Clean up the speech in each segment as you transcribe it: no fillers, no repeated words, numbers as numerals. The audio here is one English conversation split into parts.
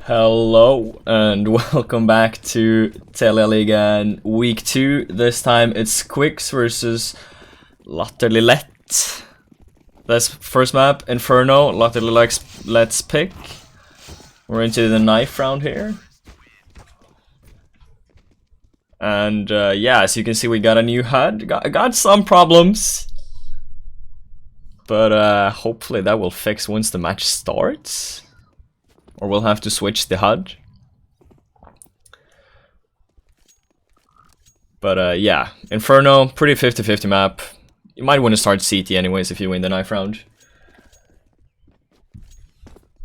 Hello and welcome back to TELIALIGAEN Week 2. This time it's Quixz versus LatterligLett. This first map, Inferno, LatterligLett's pick. We're into the knife round here. And yeah, as you can see, we got a new HUD. Got some problems. But hopefully that will fix once the match starts. Or we'll have to switch the HUD. But yeah, Inferno, pretty 50-50 map. You might want to start CT anyways if you win the knife round.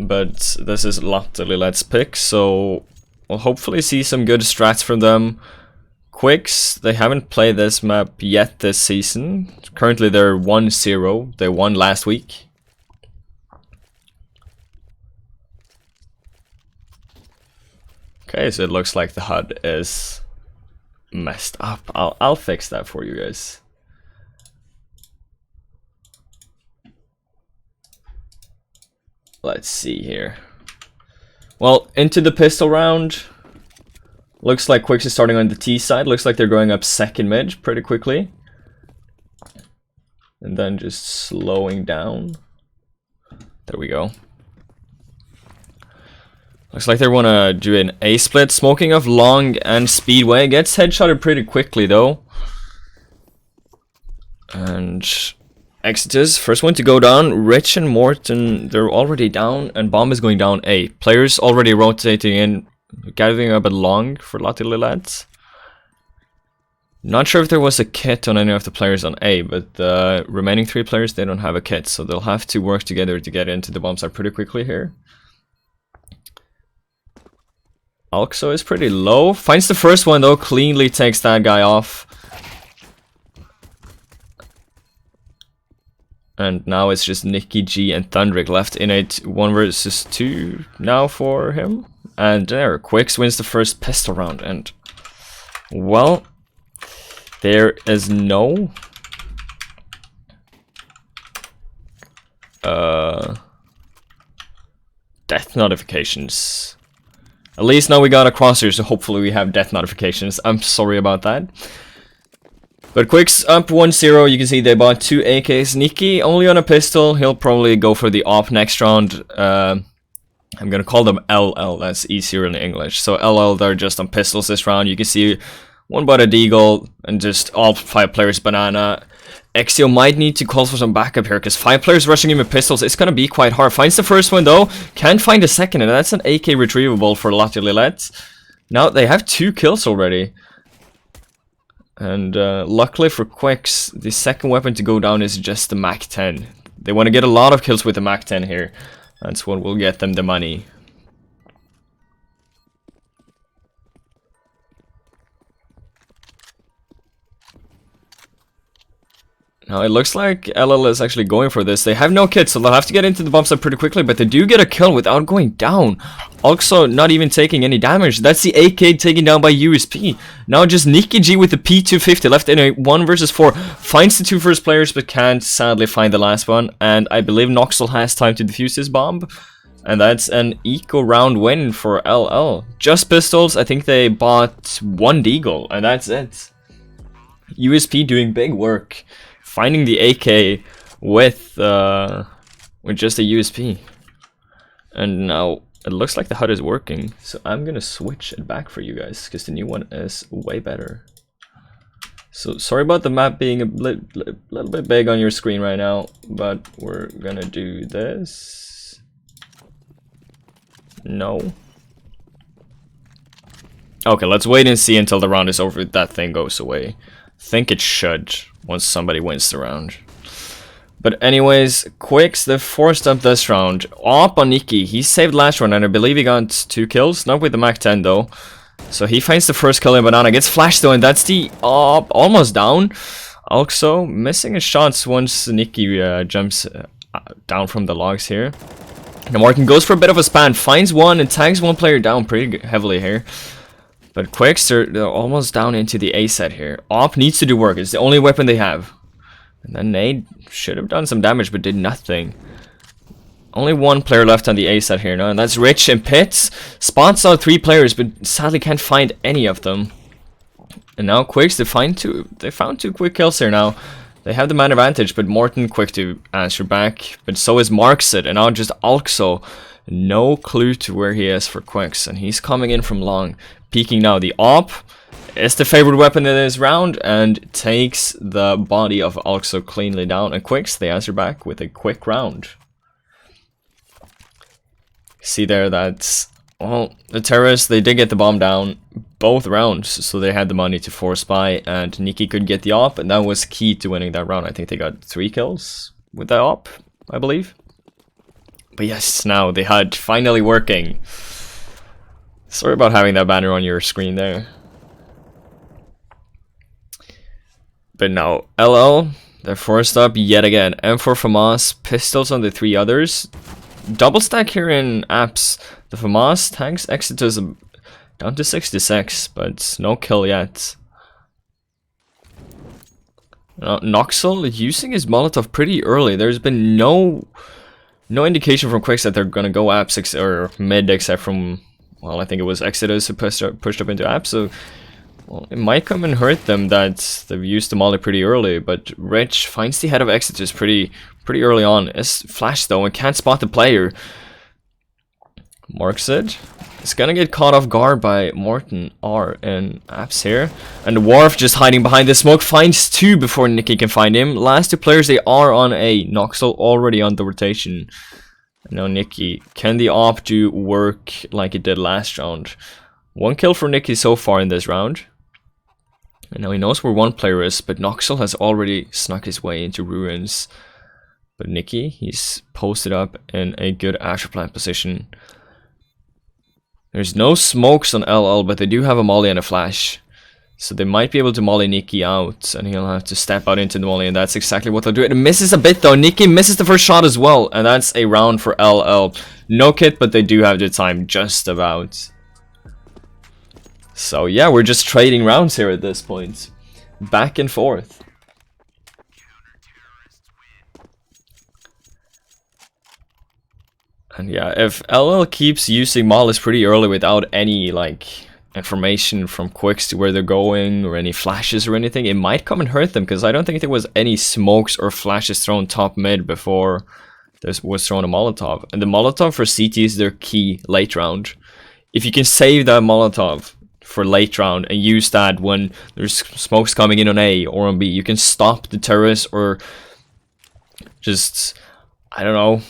But this is LatterligLett's pick, so we'll hopefully see some good strats from them. Quixz, they haven't played this map yet this season. Currently they're 1-0. They won last week. Okay, so it looks like the HUD is messed up. I'll fix that for you guys. Let's see here. Well, into the pistol round. Looks like Quixz is starting on the T side. Looks like they're going up second mid pretty quickly. And then just slowing down. There we go. Looks like they want to do an A split. Smoking of Long and Speedway. Gets headshotted pretty quickly though. And Exodus, first one to go down. Rich and Morton, they're already down. And Bomb is going down A. Players already rotating in. Gathering up at Long for LatterligLett. Not sure if there was a kit on any of the players on A. But the remaining 3 players, they don't have a kit. So they'll have to work together to get into the bomb site pretty quickly here. Alxo is pretty low. Finds the first one though, cleanly takes that guy off. And now it's just Nicky G and Thundrick left in a 1 versus 2 now for him. And there, Quixz wins the first pistol round. And, well, there is no death notifications. At least now we got a crosshair, so hopefully we have death notifications. I'm sorry about that. But Quixz up 1-0. You can see they bought 2 AKs. Nicky only on a pistol. He'll probably go for the op next round. I'm gonna call them LL. That's easier in English. So LL, they're just on pistols this round. You can see one bought a deagle and just all 5 players banana. Exio might need to call for some backup here because 5 players rushing him with pistols. It's gonna be quite hard. Finds the first one though. Can't find a second, and that's an AK retrievable for LatterligLett. Now they have 2 kills already. And luckily for Quixz, the second weapon to go down is just the MAC-10. They want to get a lot of kills with the MAC-10 here. That's what will get them the money. Now it looks like LL is actually going for this. They have no kits, so they'll have to get into the bomb site pretty quickly, but they do get a kill without going down. Also not even taking any damage. That's the AK taken down by USP. Now just Nicky G with the P250 left in a 1 versus 4. Finds the 2 first players, but can't sadly find the last one. And I believe Noxel has time to defuse his bomb. And that's an eco round win for LL. Just pistols. I think they bought 1 deagle, and that's it. USP doing big work. Finding the AK with just a USP. And now it looks like the HUD is working. So I'm gonna switch it back for you guys because the new one is way better. So sorry about the map being a little bit big on your screen right now, but we're gonna do this. No. Okay, let's wait and see until the round is over. That thing goes away. Think it should once somebody wins the round. But anyways, Quixz, they forced up this round. Op on Nicky. He saved last round and I believe he got 2 kills. Not with the MAC-10 though. So he finds the first kill in Banana. Gets flashed though, and that's the op. Almost down. Also missing his shots once Nicky jumps down from the logs here. And Markin goes for a bit of a span. Finds one and tags 1 player down pretty heavily here. But Quixz, they're almost down into the A set here. Op needs to do work. It's the only weapon they have. And then Nade should have done some damage, but did nothing. Only one player left on the A side here now, and that's Rich and Pitts. Spots out 3 players, but sadly can't find any of them. And now Quixz, they found 2 quick kills here now. They have the man advantage, but Morten quick to answer back. But so is Marksid, and now just Alxo. No clue to where he is for Quixz, and he's coming in from long. Peeking now, the AWP is the favorite weapon in this round, and takes the body of Alxo cleanly down. And Quixz, they answer back with a quick round. See there that, well, the terrorists, they did get the bomb down both rounds, so they had the money to force buy, and Nikki could get the AWP, and that was key to winning that round. I think they got 3 kills with that AWP, I believe. But yes, now they had finally working. Sorry about having that banner on your screen there. But now, LL, they're forced up yet again. M4 FAMAS, pistols on the 3 others. Double stack here in apps. The FAMAS tanks Exitus down to 66, but no kill yet. Noxel using his Molotov pretty early. There's been no indication from Quixz that they're gonna go app 6 or mid, except from, well, I think it was Exitus who pushed up into app. So, well, it might come and hurt them that they've used the molly pretty early. But Rich finds the head of Exitus pretty early on. It's flash though and can't spot the player. Marksid is gonna get caught off guard by Morten R and apps here. And Worf just hiding behind the smoke finds 2 before Nikki can find him. Last 2 players, they are on A. Noxel already on the rotation. Now Nikki, can the AWP do work like it did last round? 1 kill for Nikki so far in this round. And now he knows where 1 player is, but Noxel has already snuck his way into ruins. But Nikki, he's posted up in a good Asher plant position. There's no smokes on LL, but they do have a molly and a flash. So they might be able to molly Nikki out, and he'll have to step out into the molly, and that's exactly what they'll do. It misses a bit though. Nikki misses the first shot as well, and that's a round for LL. No kit, but they do have the time just about. So yeah, we're just trading rounds here at this point. Back and forth. And yeah, if LL keeps using mollies pretty early without any like information from Quixz to where they're going or any flashes or anything, it might come and hurt them, because I don't think there was any smokes or flashes thrown top mid before there was thrown a Molotov. And the Molotov for CT is their key late round. If you can save that Molotov for late round and use that when there's smokes coming in on A or on B, you can stop the terrorists, or just, I don't know,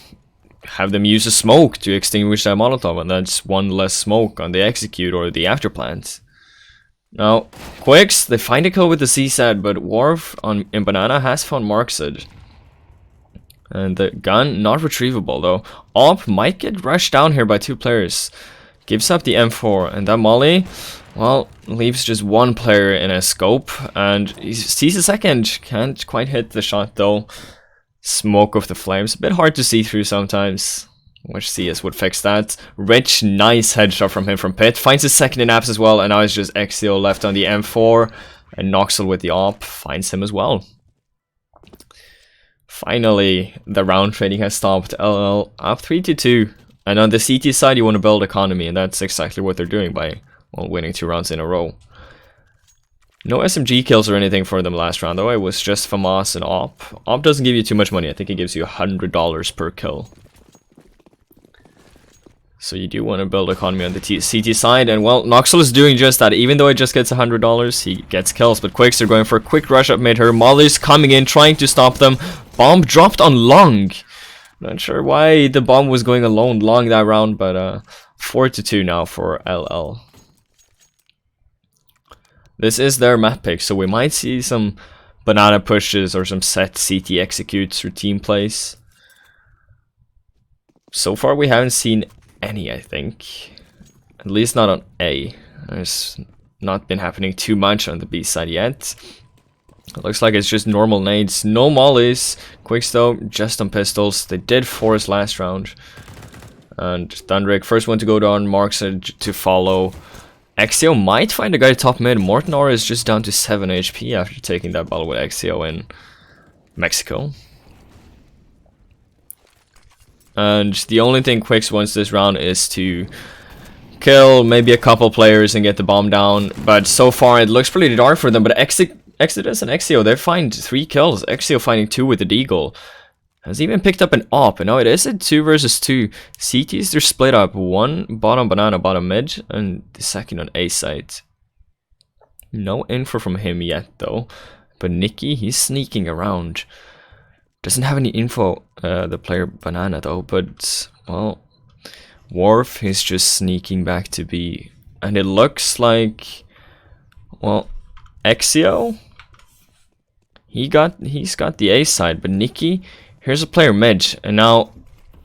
have them use a smoke to extinguish that Molotov, and that's 1 less smoke on the execute or the afterplant. Now, Quixz, they find a kill with the CSAT, but Worf in Banana has found Marksid. And the gun, not retrievable though. AWP might get rushed down here by 2 players. Gives up the M4, and that molly, well, leaves just 1 player in a scope, and he sees a second. Can't quite hit the shot though. Smoke of the flames, a bit hard to see through sometimes. Wish CS would fix that. Rich, nice headshot from him from pit. Finds his second in apps as well, and now it's just Exio left on the M4. And Noxel with the AWP finds him as well. Finally, the round trading has stopped. LL up 3-2. And on the CT side, you want to build economy, and that's exactly what they're doing by, well, winning 2 rounds in a row. No SMG kills or anything for them last round though. It was just FAMAS and AWP. AWP doesn't give you too much money. I think it gives you $100 per kill. So you do want to build economy on the CT side. And well, Noxel is doing just that. Even though it just gets $100, he gets kills. But Quixz are going for a quick rush up mid here. Molly's coming in, trying to stop them. Bomb dropped on long. Not sure why the bomb was going alone long that round, but 4-2 now for LL. This is their map pick, so we might see some banana pushes or some set CT executes or team plays. So far we haven't seen any, I think. At least not on A. There's not been happening too much on the B side yet. It looks like it's just normal nades. No mollies. Quixz though, just on pistols. They did force last round. And Thundrick, first one to go down, marks it to follow. Exio might find a guy top mid. Morten R is just down to 7 HP after taking that battle with Exio in Mexico. And the only thing Quixz wants this round is to kill maybe a couple players and get the bomb down. But so far it looks pretty dark for them. But Exodus and Exio, they find 3 kills. Exio finding 2 with the deagle. Has even picked up an op. And now it is a 2 versus 2. CTs, they're split up. One bottom banana, bottom mid. And the second on A site. No info from him yet though. But Nicky, he's sneaking around. Doesn't have any info, the player banana though. But, well, Worf, he's just sneaking back to B. And it looks like, well, Exio, he's got the A side. But Nicky, here's a player mid. And now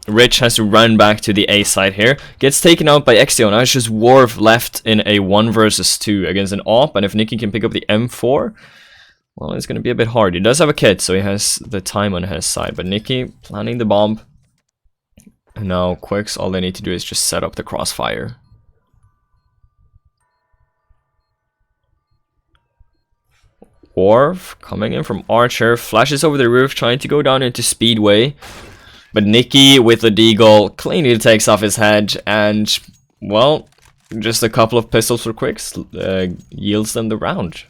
Rich has to run back to the A side here. Gets taken out by Exio. Now it's just Worf left in a 1 versus 2 against an op. And if Nicky can pick up the M4, well, it's going to be a bit hard. He does have a kit, so he has the time on his side. But Nicky planning the bomb. And now Quixz, all they need to do is just set up the crossfire. Worf coming in from Archer. Flashes over the roof, trying to go down into Speedway. But Nicky with the deagle cleanly takes off his head. And, well, just a couple of pistols for Quixz yields them the round.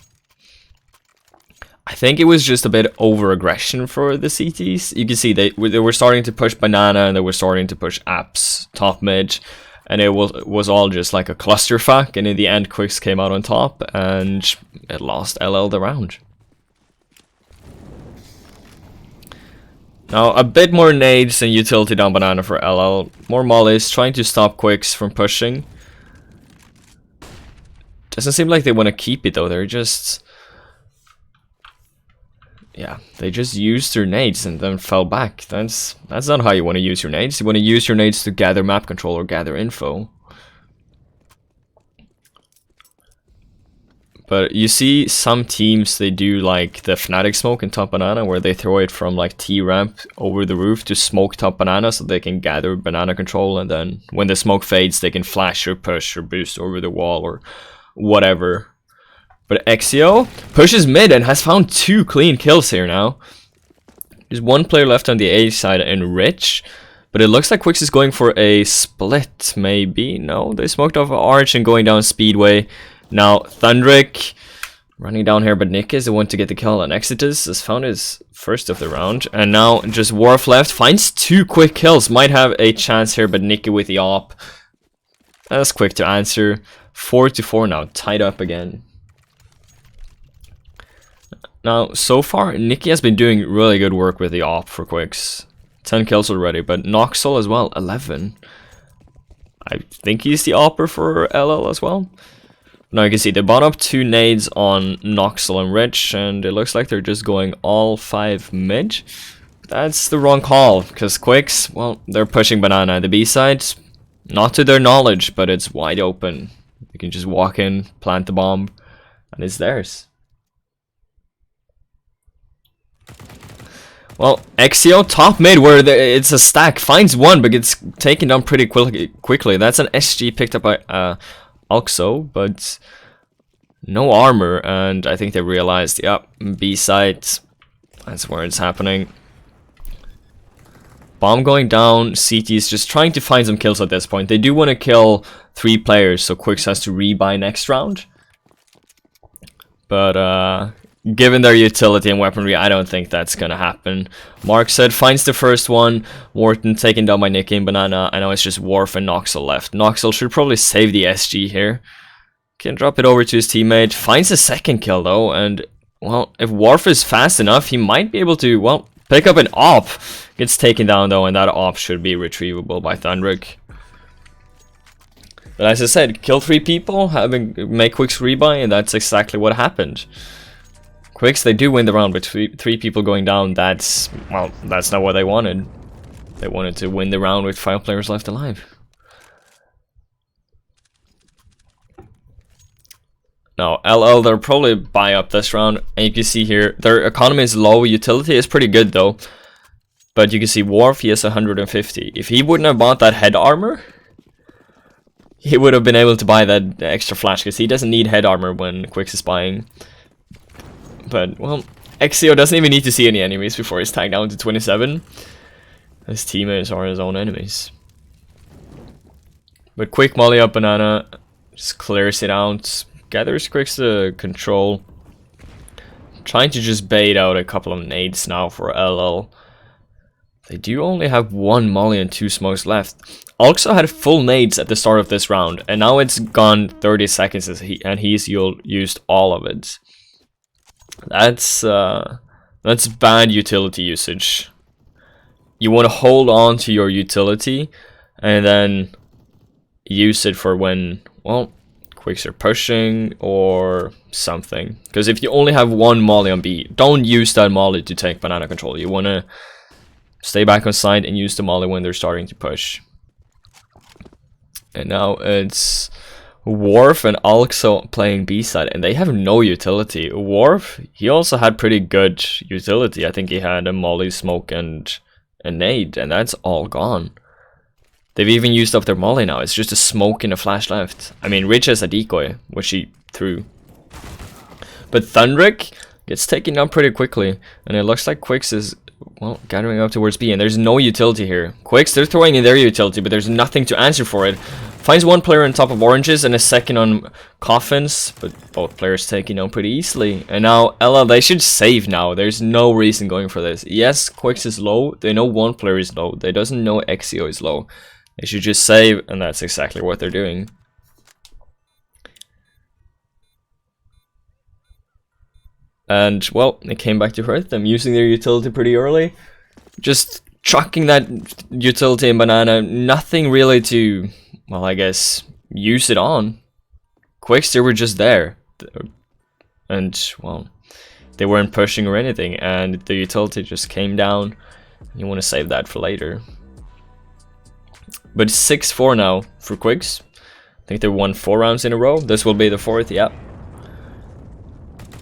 I think it was just a bit over-aggression for the CTs. You can see they were starting to push banana and they were starting to push apps top mid. And it was all just like a clusterfuck. And in the end, Quixz came out on top and it lost LL the round. Now, a bit more nades and utility down banana for LL. More mollies, trying to stop Quixz from pushing. Doesn't seem like they want to keep it though. They're just... yeah, they just used their nades and then fell back. That's not how you want to use your nades. You want to use your nades to gather map control or gather info. But you see some teams, they do like the Fnatic smoke in top banana, where they throw it from like T-ramp over the roof to smoke top banana so they can gather banana control, and then when the smoke fades they can flash or push or boost over the wall or whatever. But Exio pushes mid and has found 2 clean kills here now. There's 1 player left on the A side and Rich. But it looks like Quixz is going for a split, maybe. No, they smoked off Arch and going down Speedway. Now Thundrick running down here, but Nick is the one to get the kill. And Exodus has found his first of the round. And now just Worf left, finds 2 quick kills. Might have a chance here, but Nicky with the op. That's quick to answer. 4-4 now, tied up again. Now, so far, Nicky has been doing really good work with the op for Quixz. 10 kills already, but Noxel as well, 11. I think he's the opper for LL as well. Now you can see they bought up 2 nades on Noxel and Rich, and it looks like they're just going all 5 mid. That's the wrong call, because Quixz, well, they're pushing banana at the B side. Not to their knowledge, but it's wide open. You can just walk in, plant the bomb, and it's theirs. Well, Exio top mid where it's a stack, finds 1 but gets taken down pretty quickly. That's an SG picked up by Oxo, but no armor, and I think they realized, yep, B side, that's where it's happening. Bomb going down, CT is just trying to find some kills at this point. They do want to kill 3 players, so Quixz has to rebuy next round. But given their utility and weaponry, I don't think that's gonna happen. Mark said finds the first one. Wharton taken down by Nicky and Banana. I know it's just Worf and Noxel left. Noxel should probably save the SG here. Can drop it over to his teammate. Finds a second kill though, and well, if Worf is fast enough, he might be able to, well, pick up an op. Gets taken down though, and that op should be retrievable by Thundrick. But as I said, kill 3 people, make Quixz rebuy, and that's exactly what happened. Quixz, they do win the round, but 3 people going down, that's, well, that's not what they wanted. They wanted to win the round with 5 players left alive. Now, LL, they'll probably buy up this round, and you can see here, their economy is low, utility is pretty good though. But you can see Worf, he has 150. If he wouldn't have bought that head armor, he would have been able to buy that extra flash, because he doesn't need head armor when Quixz is buying. But, well, Exio doesn't even need to see any enemies before he's tagged down to 27. His teammates are his own enemies. But quick molly up banana, just clears it out, gathers Quixz the control. Trying to just bait out a couple of nades now for LL. They do only have 1 molly and 2 smokes left. Also had full nades at the start of this round, and now it's gone 30 seconds and he's used all of it. That's bad utility usage. You want to hold on to your utility and then use it for when, well, Quixz are pushing or something. Because if you only have 1 molly on B, don't use that molly to take banana control. You want to stay back on side and use the molly when they're starting to push. And now it's Worf and Alxo playing B side, and they have no utility. Worf, he also had pretty good utility. I think he had a molly, smoke, and a nade, and that's all gone. They've even used up their molly now. It's just a smoke and a flash left. I mean, Rich has a decoy, which he threw. But Thundrick gets taken down pretty quickly, and it looks like Quixz is, well, gathering up towards B, and there's no utility here. Quixz, they're throwing in their utility, but there's nothing to answer for it. Finds 1 player on top of oranges and a second on coffins, but both players taking down pretty easily. And now LL, they should save now. There's no reason going for this. Yes, Quixz is low. They know 1 player is low. They doesn't know Exio is low. They should just save, and that's exactly what they're doing. And, well, they came back to hurt them, using their utility pretty early. Just chucking that utility in banana. Nothing really to, well, I guess, use it on. Quixz, they were just there. And, well, they weren't pushing or anything. And the utility just came down. You want to save that for later. But 6-4 now for Quixz. I think they won 4 rounds in a row. This will be the 4th, yeah.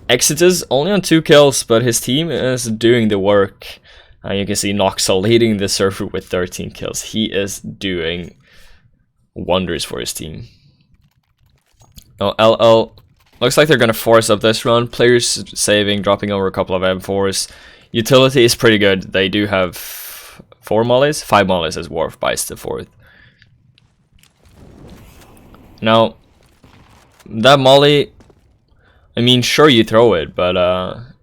Exitus only on 2 kills, but his team is doing the work. You can see Noxel leading the server with 13 kills. He is doing wonders for his team. Now LL, looks like they're going to force up this round. Players saving, dropping over a couple of M4s. Utility is pretty good. They do have 4 mollies, 5 mollies as Worf buys the 4th. Now, that molly, I mean, sure you throw it, but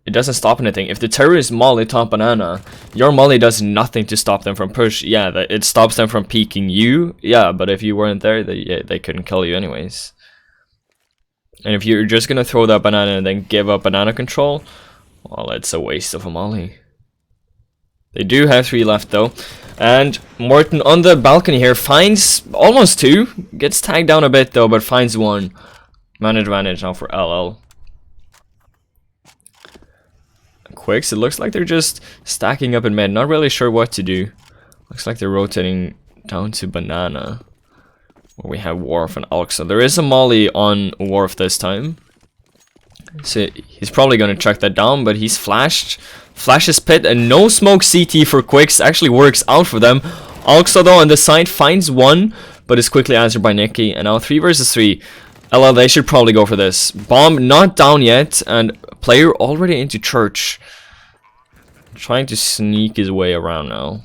it doesn't stop anything. If the terrorist molly top banana, your molly does nothing to stop them from push. Yeah, it stops them from peeking you. Yeah, but if you weren't there, they couldn't kill you anyways. And if you're just gonna throw that banana and then give up banana control, well, it's a waste of a molly. They do have 3 left though. And Morton on the balcony here finds almost 2. Gets tagged down a bit though, but finds 1. Man advantage now for LL. Quixz, it looks like they're just stacking up in mid. Not really sure what to do. Looks like they're rotating down to banana, where we have Worf and Alxa. There is a molly on Worf this time. So he's probably going to chuck that down, but he's flashed. Flashes pit, and no smoke CT for Quixz. Actually works out for them. Alxa though on the side finds 1, but is quickly answered by Nikki. And now 3 versus 3. LL, they should probably go for this. Bomb not down yet, and player already into church. Trying to sneak his way around now.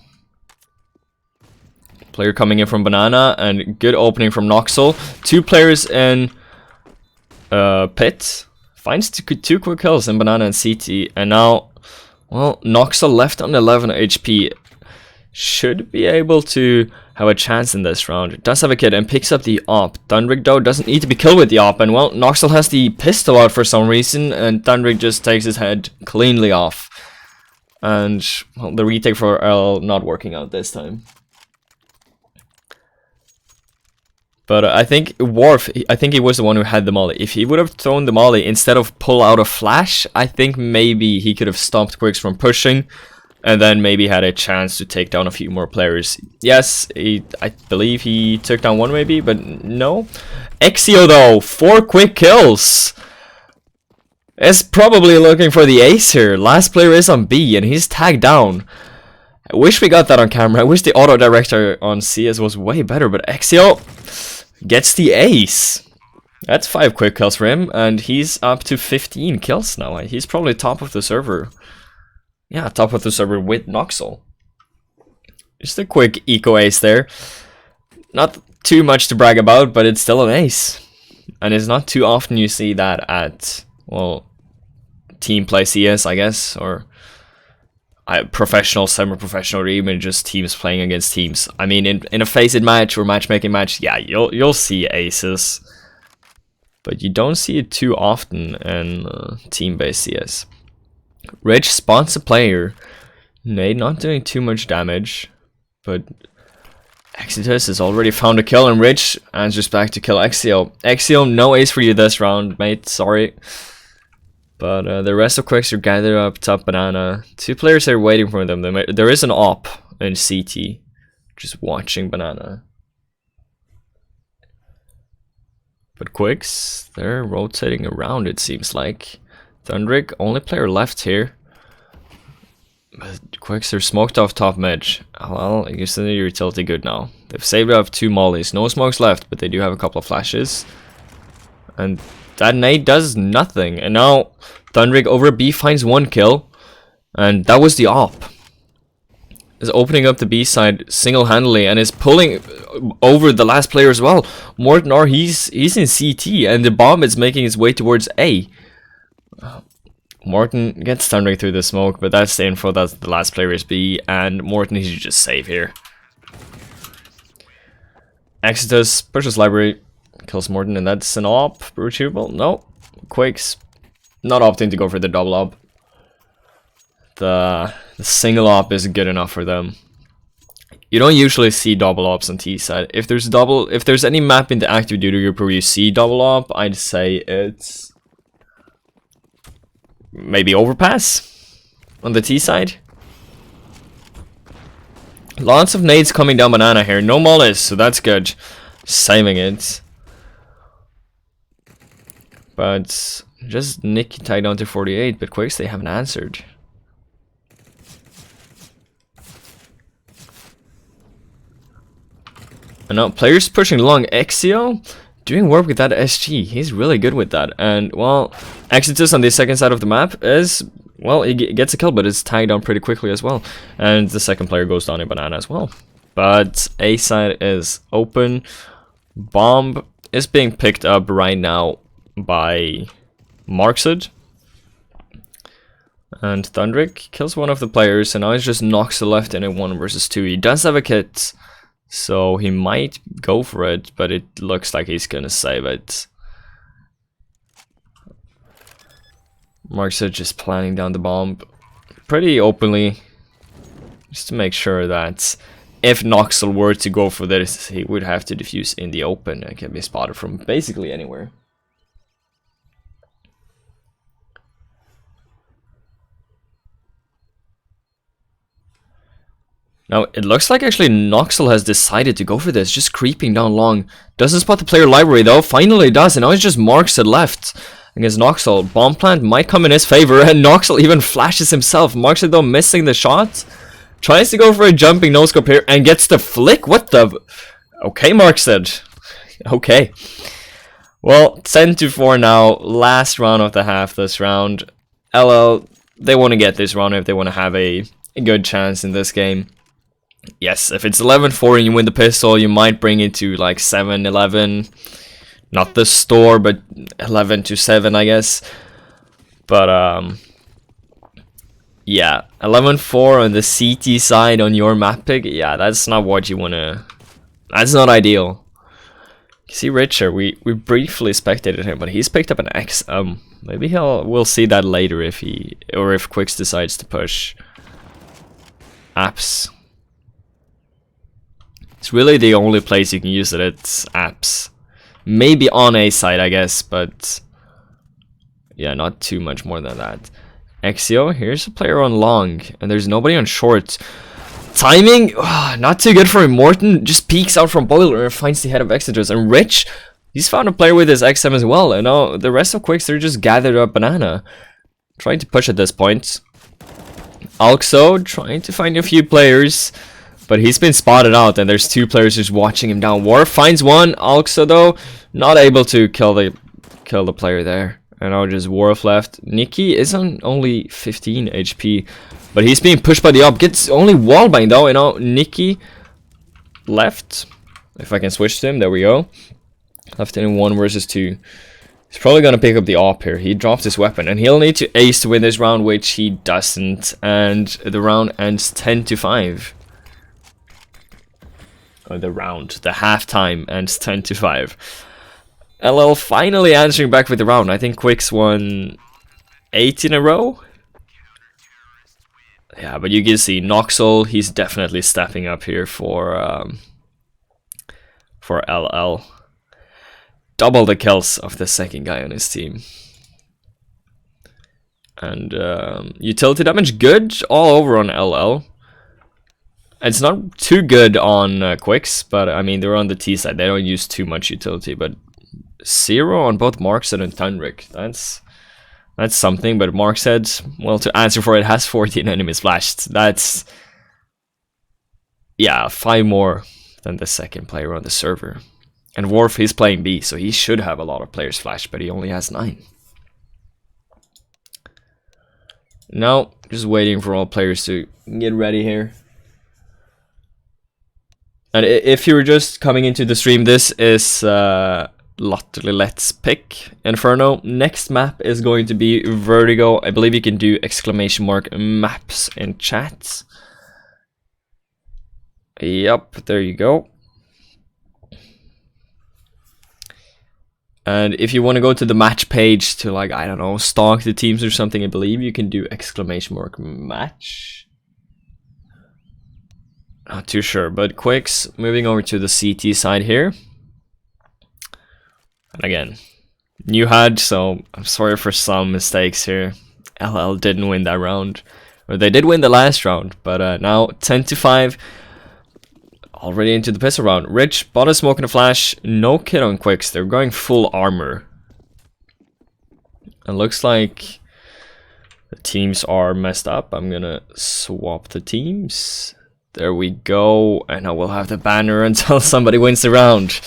Player coming in from banana, and good opening from Noxel. 2 players in pit. Finds 2 quick kills in banana and CT, and now, well, Noxel left on 11 HP. Should be able to have a chance in this round. Does have a kid and picks up the op. Thundrick though doesn't need to be killed with the op, and well, Noxel has the pistol out for some reason, and Thundrick just takes his head cleanly off. And well, the retake for L not working out this time. But I think Worf, I think he was the one who had the molly. If he would have thrown the molly instead of pull out a flash, I think maybe he could have stopped Quixz from pushing, and then maybe had a chance to take down a few more players. Yes, I believe he took down 1 maybe, but no. Exio though, 4 quick kills. Is probably looking for the ace here. Last player is on B, and he's tagged down. I wish we got that on camera. I wish the auto director on CS was way better, but Exio gets the ace. That's 5 quick kills for him, and he's up to 15 kills now. He's probably top of the server. Yeah, top of the server with Noxel. Just a quick eco ace there. Not too much to brag about, but it's still an ace. And it's not too often you see that at, well, team play CS, I guess, or professional, semi-professional, or even just teams playing against teams. I mean, in a FACEIT match or matchmaking match, yeah, you'll see aces, but you don't see it too often in team-based CS. Rich spots a player. Nade not doing too much damage, but Exodus has already found a kill, and Rich answers back to kill Exio. Exio, no ace for you this round, mate. Sorry. But the rest of Quixz are gathered up top banana. 2 players are waiting for them. There is an op in CT, just watching banana. But Quixz, they're rotating around, it seems like. Thundrick, only player left here. But Quixz are smoked off top mid. Well, I guess they're utility good now. They've saved up 2 mollies. No smokes left, but they do have a couple of flashes. And that nade does nothing. And now Thundrick over B finds 1 kill. And that was the op. Is opening up the B side single-handedly and is pulling over the last player as well. Morton, he's in CT, and the bomb is making its way towards A. Morton gets Thundrick through the smoke, but that's the info that the last player is B, and Morton needs to just save here. Exodus pushes library, kills Morton, and that's an op. Retrievable? No. Quixz not opting to go for the double op. The single op is good enough for them. You don't usually see double ops on T side. If there's any map in the active duty group where you see double op, I'd say it's maybe Overpass on the T side. Lots of nades coming down banana here. No mollies, so that's good. Saving it. But just Nick tied down to 48, but Quixz, they haven't answered. And now players pushing along. Exio doing work with that SG. He's really good with that. And, well, Exodus on the second side of the map is, well, he gets a kill, but it's tagged down pretty quickly as well. And the second player goes down in banana as well. But A side is open. Bomb is being picked up right now by Marksid. And Thundrick kills one of the players, and now he just knocks the left in a 1 versus 2. He does have a kit, so he might go for it, but it looks like he's gonna save it. Marksid just planning down the bomb pretty openly, just to make sure that if Noxel were to go for this, he would have to defuse in the open and can be spotted from basically anywhere. Now, it looks like actually Noxel has decided to go for this, just creeping down long. Doesn't spot the player library though, finally does, and now it's just Marksid left against Noxel. Bomb plant might come in his favor, and Noxel even flashes himself. Marksid though missing the shot. Tries to go for a jumping no-scope here, and gets the flick? What the? Okay, Marksid. Okay. Well, 10-4 now, last round of the half this round. LL, they want to get this round if they want to have a good chance in this game. Yes, if it's 11-4 and you win the pistol, you might bring it to like 7-11. Not the store, but 11-7, I guess. But, yeah, 11-4 on the CT side on your map pick. Yeah, that's not what you want to... That's not ideal. You see Richard, we briefly spectated him, but he's picked up an X. Maybe we'll see that later if Quixz decides to push apps. It's really the only place you can use it, it's apps. Maybe on A side, I guess, but yeah, not too much more than that. Exio, here's a player on long, and there's nobody on short. Timing, not too good for him. Morton just peeks out from boiler and finds the head of Exodus. And Rich, he's found a player with his XM as well. And now the rest of Quixz, they're just gathered up banana, trying to push at this point. Alxo trying to find a few players, but he's been spotted out, and there's 2 players just watching him down. War finds one. Alxo though not able to kill the player there, and now just Worf left. Nikki is on only 15 HP, but he's being pushed by the op. Gets only wallbang though, and now Nikki left. If I can switch to him, there we go. Left in 1 versus 2. He's probably gonna pick up the op here. He drops his weapon, and he'll need to ace to win this round, which he doesn't. And the round ends 10-5. Or the halftime ends 10-5. LL finally answering back with the round. I think Quixz won 8 in a row. Yeah, but you can see Noxel, he's definitely stepping up here for LL. Double the kills of the second guy on his team. And utility damage good all over on LL. It's not too good on Quixz, but I mean they're on the T side. They don't use too much utility, but 0 on both Markset and Thundrick. That's something. But Markset, well, to answer for it, has 14 enemies flashed. That's, yeah, 5 more than the second player on the server. And Worf, he's playing B, so he should have a lot of players flashed, but he only has 9. Now, just waiting for all players to get ready here. And if you were just coming into the stream, this is LatterligLett's pick. Inferno. Next map is going to be Vertigo. I believe you can do ! maps in chat. Yep, there you go. And if you want to go to the match page to, like, I don't know, stalk the teams or something, I believe you can do ! match. Not too sure, but Quixz moving over to the CT side here. And again, new HUD, so I'm sorry for some mistakes here. LL didn't win that round. Or they did win the last round, but now 10-5. Already into the pistol round. Rich bought a smoke and a flash. No kit on Quixz. They're going full armor. It looks like the teams are messed up. I'm gonna swap the teams. There we go. And I will have the banner until somebody wins the round.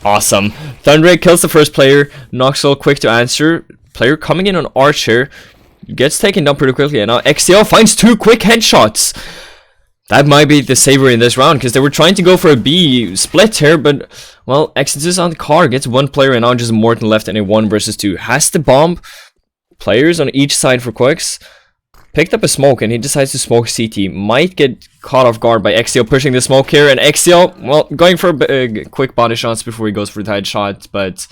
Awesome. Thundrick kills the first player. Noxel quick to answer. Player coming in on Archer. Gets taken down pretty quickly. And now XTO finds 2 quick headshots. That might be the saver in this round, because they were trying to go for a B split here, but, well, Exodus on the car gets 1 player, and now just Morten left in a 1 versus 2. Has to bomb players on each side for Quixz. Picked up a smoke, and he decides to smoke CT. Might get caught off guard by XTO pushing the smoke here, and XTO, well, going for a quick body shots before he goes for the headshot, but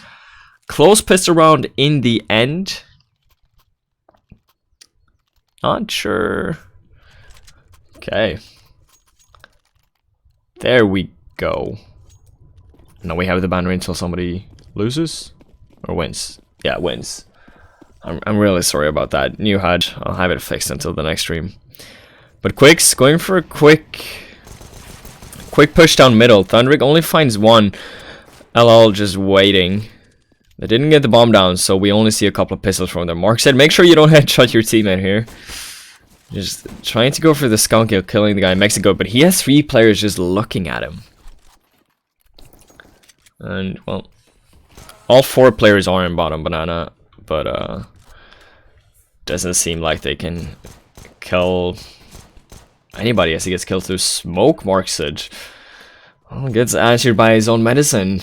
close pistol round in the end. Not sure. Okay. There we go. Now we have the banner until somebody loses or wins. Yeah, wins. I'm really sorry about that. New HUD. I'll have it fixed until the next stream. But Quixz going for a quick push down middle. Thundrick only finds 1. LL just waiting. They didn't get the bomb down, so we only see a couple of pistols from them. Mark said, make sure you don't headshot your teammate here. Just trying to go for the skunk kill, killing the guy in Mexico, but he has 3 players just looking at him. And, well, all 4 players are in bottom banana, but doesn't seem like they can kill anybody as he gets killed through smoke, Mark said. Well, gets answered by his own medicine.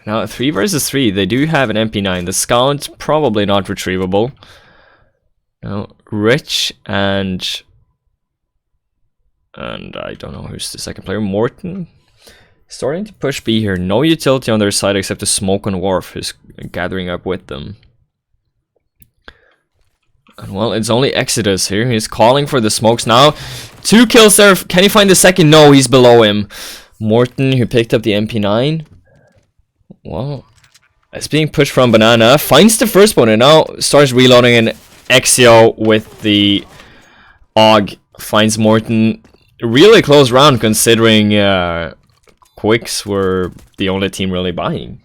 Now, 3 versus 3, they do have an MP9. The scout, probably not retrievable. Now, Rich and I don't know who's the second player, Morten. Starting to push B here. No utility on their side except the smoke on Worf, who's gathering up with them. And well, it's only Exodus here. He's calling for the smokes now. 2 kills there. Can he find the second? No, he's below him. Morten, who picked up the MP9. Well, it's being pushed from banana. Finds the first one and now starts reloading, and Exio with the AUG finds Morten. Really close round considering Quixz were the only team really buying.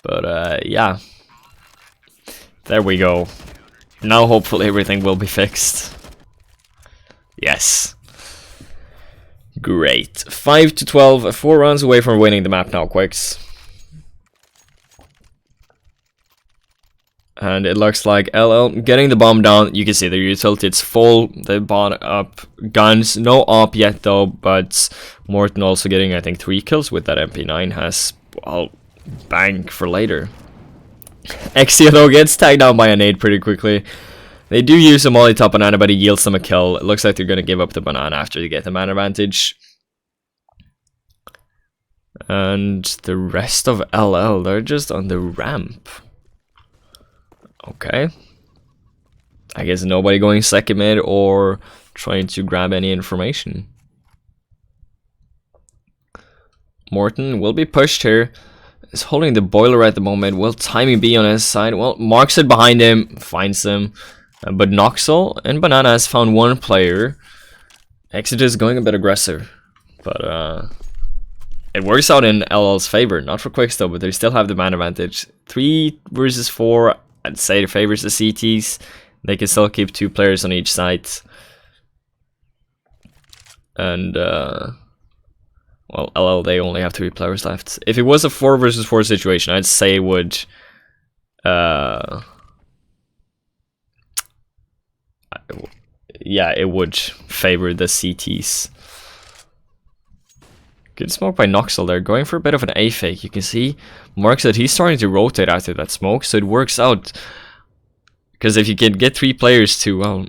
But yeah. There we go. Now hopefully everything will be fixed. Yes. Great. 5-12, 4 rounds away from winning the map now, Quixz. And it looks like LL getting the bomb down. You can see the utility, it's full. They bought up guns. No op yet though, but Morten also getting, I think, 3 kills with that MP9 has, well, bank for later. Exio though gets tagged down by a nade pretty quickly. They do use a molly top banana, but he yields them a kill. It looks like they're going to give up the banana after they get the man advantage. And the rest of LL, they're just on the ramp. Okay. I guess nobody going second mid or trying to grab any information. Morten will be pushed here. Is holding the boiler at the moment. Will timing be on his side? Well, marks it behind him, finds him. But Noxel and Banana has found one player. Exodus going a bit aggressive. But it works out in LL's favor. Not for Quixz though, but they still have the man advantage. 3 versus 4. I'd say it favors the CTs. They can still keep 2 players on each side. And well, LL, they only have 3 players left. If it was a 4 versus 4 situation, I'd say it would yeah, it would favor the CTs. Good smoke by Noxel there, going for a bit of an A fake. You can see Mark said he's starting to rotate after that smoke, so it works out. Because if you can get 3 players to, well,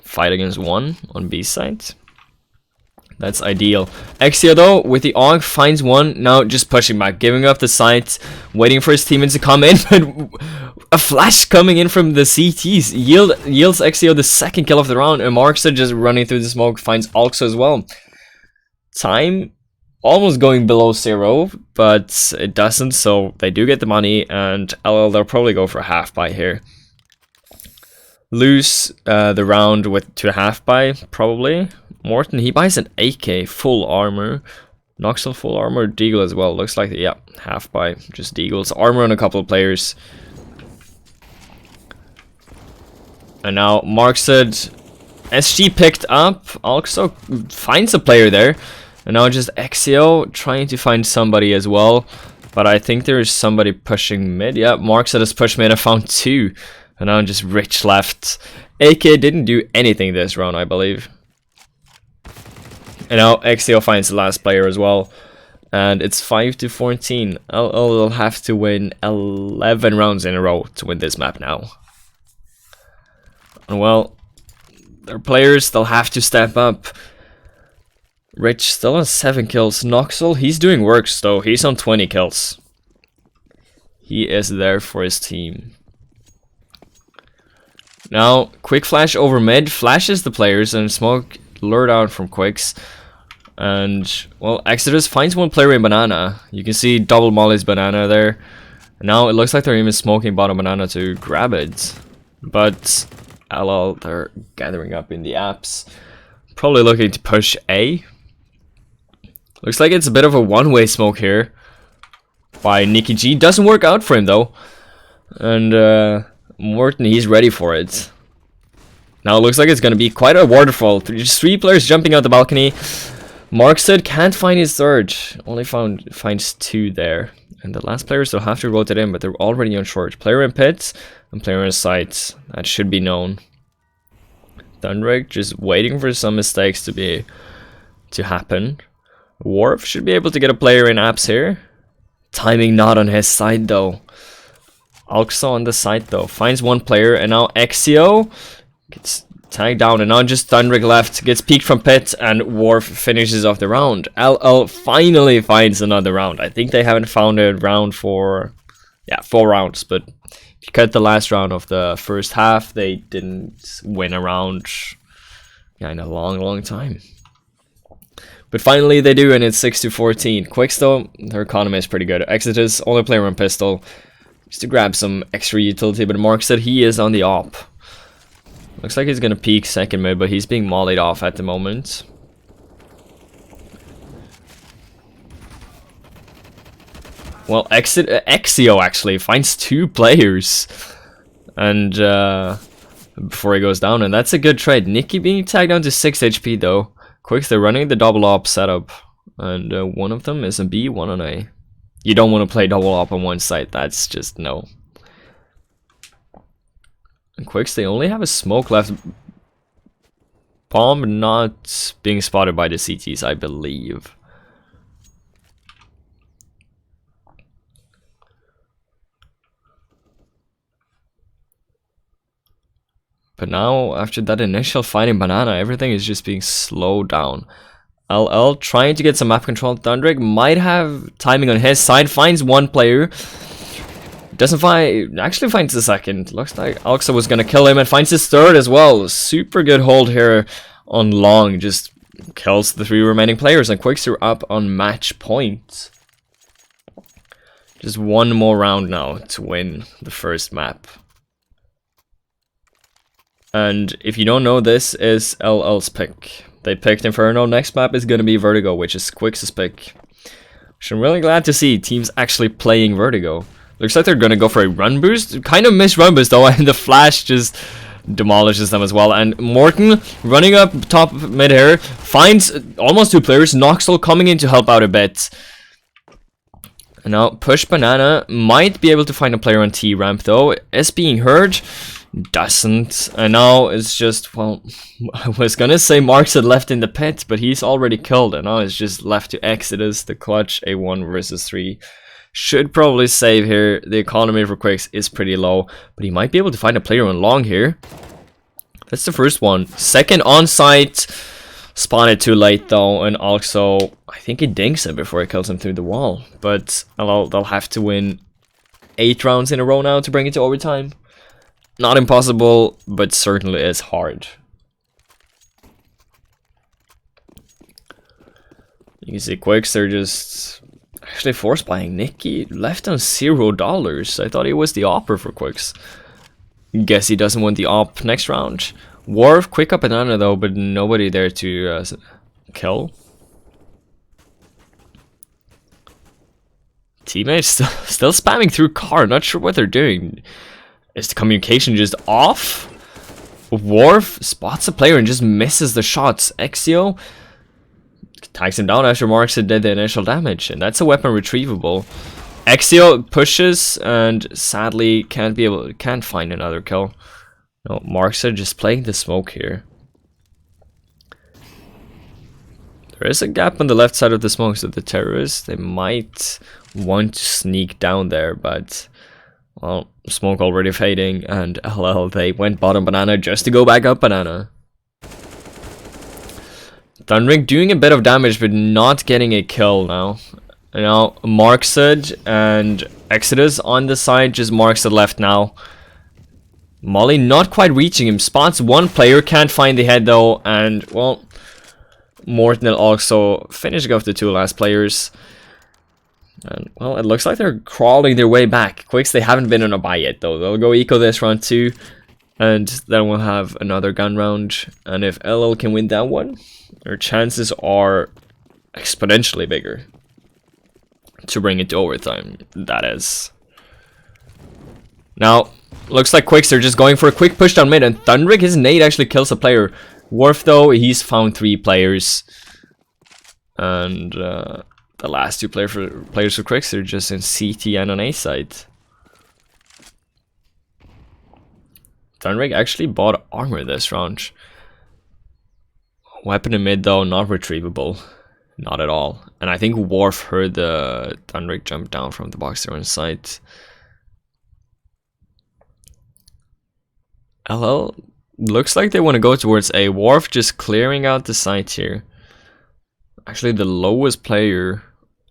fight against 1 on B side, that's ideal. Exio though, with the AUG, finds one, now just pushing back, giving up the site, waiting for his teammates to come in, but a flash coming in from the CTs yields Exio the 2nd kill of the round, and Markster just running through the smoke finds AUG as well. Time almost going below 0, but it doesn't, so they do get the money, and LL, they'll probably go for a half buy here. Lose the round to a half buy, probably. Morten, he buys an AK full armor. Noxel full armor, Deagle as well. Looks like, yeah, half buy, just Deagle's armor on a couple of players. And now Mark said SG picked up, also finds a player there. And now just Exio trying to find somebody as well. But I think there is somebody pushing mid. Yeah, Mark said has pushed mid, I found 2. And now just Rich left. AK didn't do anything this round, I believe. And now Exio finds the last player as well. And it's 5-14. LL will have to win 11 rounds in a row to win this map now. And well, their players, they'll have to step up. Rich still has 7 kills. Noxel, he's doing works though. He's on 20 kills. He is there for his team. Now, quick flash over mid. Flashes the players and smoke lured out from Quixz. And, well, Exodus finds one player in Banana. You can see double Molly's Banana there. And now it looks like they're even smoking bottom Banana to grab it. But LL, they're gathering up in the apps. Probably looking to push A. Looks like it's a bit of a one-way smoke here by Nicky G. Doesn't work out for him though. And Morten, he's ready for it. Now it looks like it's going to be quite a waterfall. Just 3 players jumping out the balcony. Markstead can't find his third. Only finds 2 there. And the last players will have to rotate in, but they're already on short. Player in pits and player in sights. That should be known. Thundrick just waiting for some mistakes to happen. Worf should be able to get a player in apps here. Timing not on his side though. Also on the side though. Finds one player, and now Exio gets tagged down, and now just Thundrick left. Gets peeked from pit, and Worf finishes off the round. LL finally finds another round. I think they haven't found a round for, yeah, 4 rounds. But if you cut the last round of the first half, they didn't win a round, yeah, in a long time. But finally they do, and it's 6-14. Quixz though, their economy is pretty good. Exodus, only player on pistol, just to grab some extra utility, but Mark said he is on the op. Looks like he's gonna peek second mid, but he's being mollied off at the moment. Well, Exio actually finds 2 players, and before he goes down, and that's a good trade. Nicky being tagged down to 6 HP though. Quixz, they're running the double op setup, and one of them is a B, one on A. You don't want to play double op on one side, that's just no. And Quixz, they only have a smoke left. Bomb not being spotted by the CTs, I believe. But now, after that initial fight in Banana, everything is just being slowed down. LL trying to get some map control. Thundrick might have timing on his side. Finds one player. Doesn't find... Actually finds the second. Looks like Alxa was gonna kill him and finds his third as well. Super good hold here on Long. Just kills the 3 remaining players. And Quixz are up on match point. Just one more round now to win the first map. And if you don't know, this is LL's pick. They picked Inferno. Next map is going to be Vertigo, which is Quix's pick. Which I'm really glad to see teams actually playing Vertigo. Looks like they're going to go for a run boost. Kind of miss run boost though, and the flash just demolishes them as well. And Morten running up top mid here, finds almost 2 players. Noxel coming in to help out a bit. And now Push Banana might be able to find a player on T ramp though. Is being heard. Doesn't. And now it's just, well, I was gonna say Marks had left in the pit, but he's already killed, and now it's just left to Exodus, the clutch, a 1 versus 3. Should probably save here. The economy for Quixz is pretty low, but he might be able to find a player on Long here. That's the first one. Second on site, spotted too late though, and also I think he dinks him before he kills him through the wall. But they'll have to win 8 rounds in a row now to bring it to overtime. Not impossible, but certainly is hard. You can see Quixz, they're just actually force buying Nikki. Left on $0. I thought he was the opper for Quixz. Guess he doesn't want the op next round. Worf, quick up Banana though, but nobody there to kill. Teammates still spamming through car, not sure what they're doing. Is the communication just off? Worf spots a player and just misses the shots. Exio tags him down after Marks did the initial damage, and that's a weapon retrievable. Exio pushes and sadly can't find another kill. No, Marks are just playing the smoke here. There is a gap on the left side of the smoke, so the terrorists, they might want to sneak down there, but well, smoke already fading, and LL, they went bottom Banana just to go back up Banana. Thundrick doing a bit of damage, but not getting a kill now. Now, Marksed and Exodus on the side, just Marksed left now. Molly not quite reaching him, spots one player, can't find the head though, and well, Morten also finishing off the 2 last players. And well, it looks like they're crawling their way back. Quixz, they haven't been on a buy yet though. They'll go eco this round too, and then we'll have another gun round. And if LL can win that one, their chances are exponentially bigger to bring it to overtime. That is. Now, looks like Quixz are just going for a quick push down mid, and Thundrick, his nade actually kills a player. Worf though, he's found 3 players, and the last 2 players for Quixz are just in CT and on A side. Thundrick actually bought armor this round. Weapon in mid though, not retrievable. Not at all. And I think Worf heard the Thundrick jump down from the box there on site. LL looks like they want to go towards A. Worf just clearing out the site here. Actually, the lowest player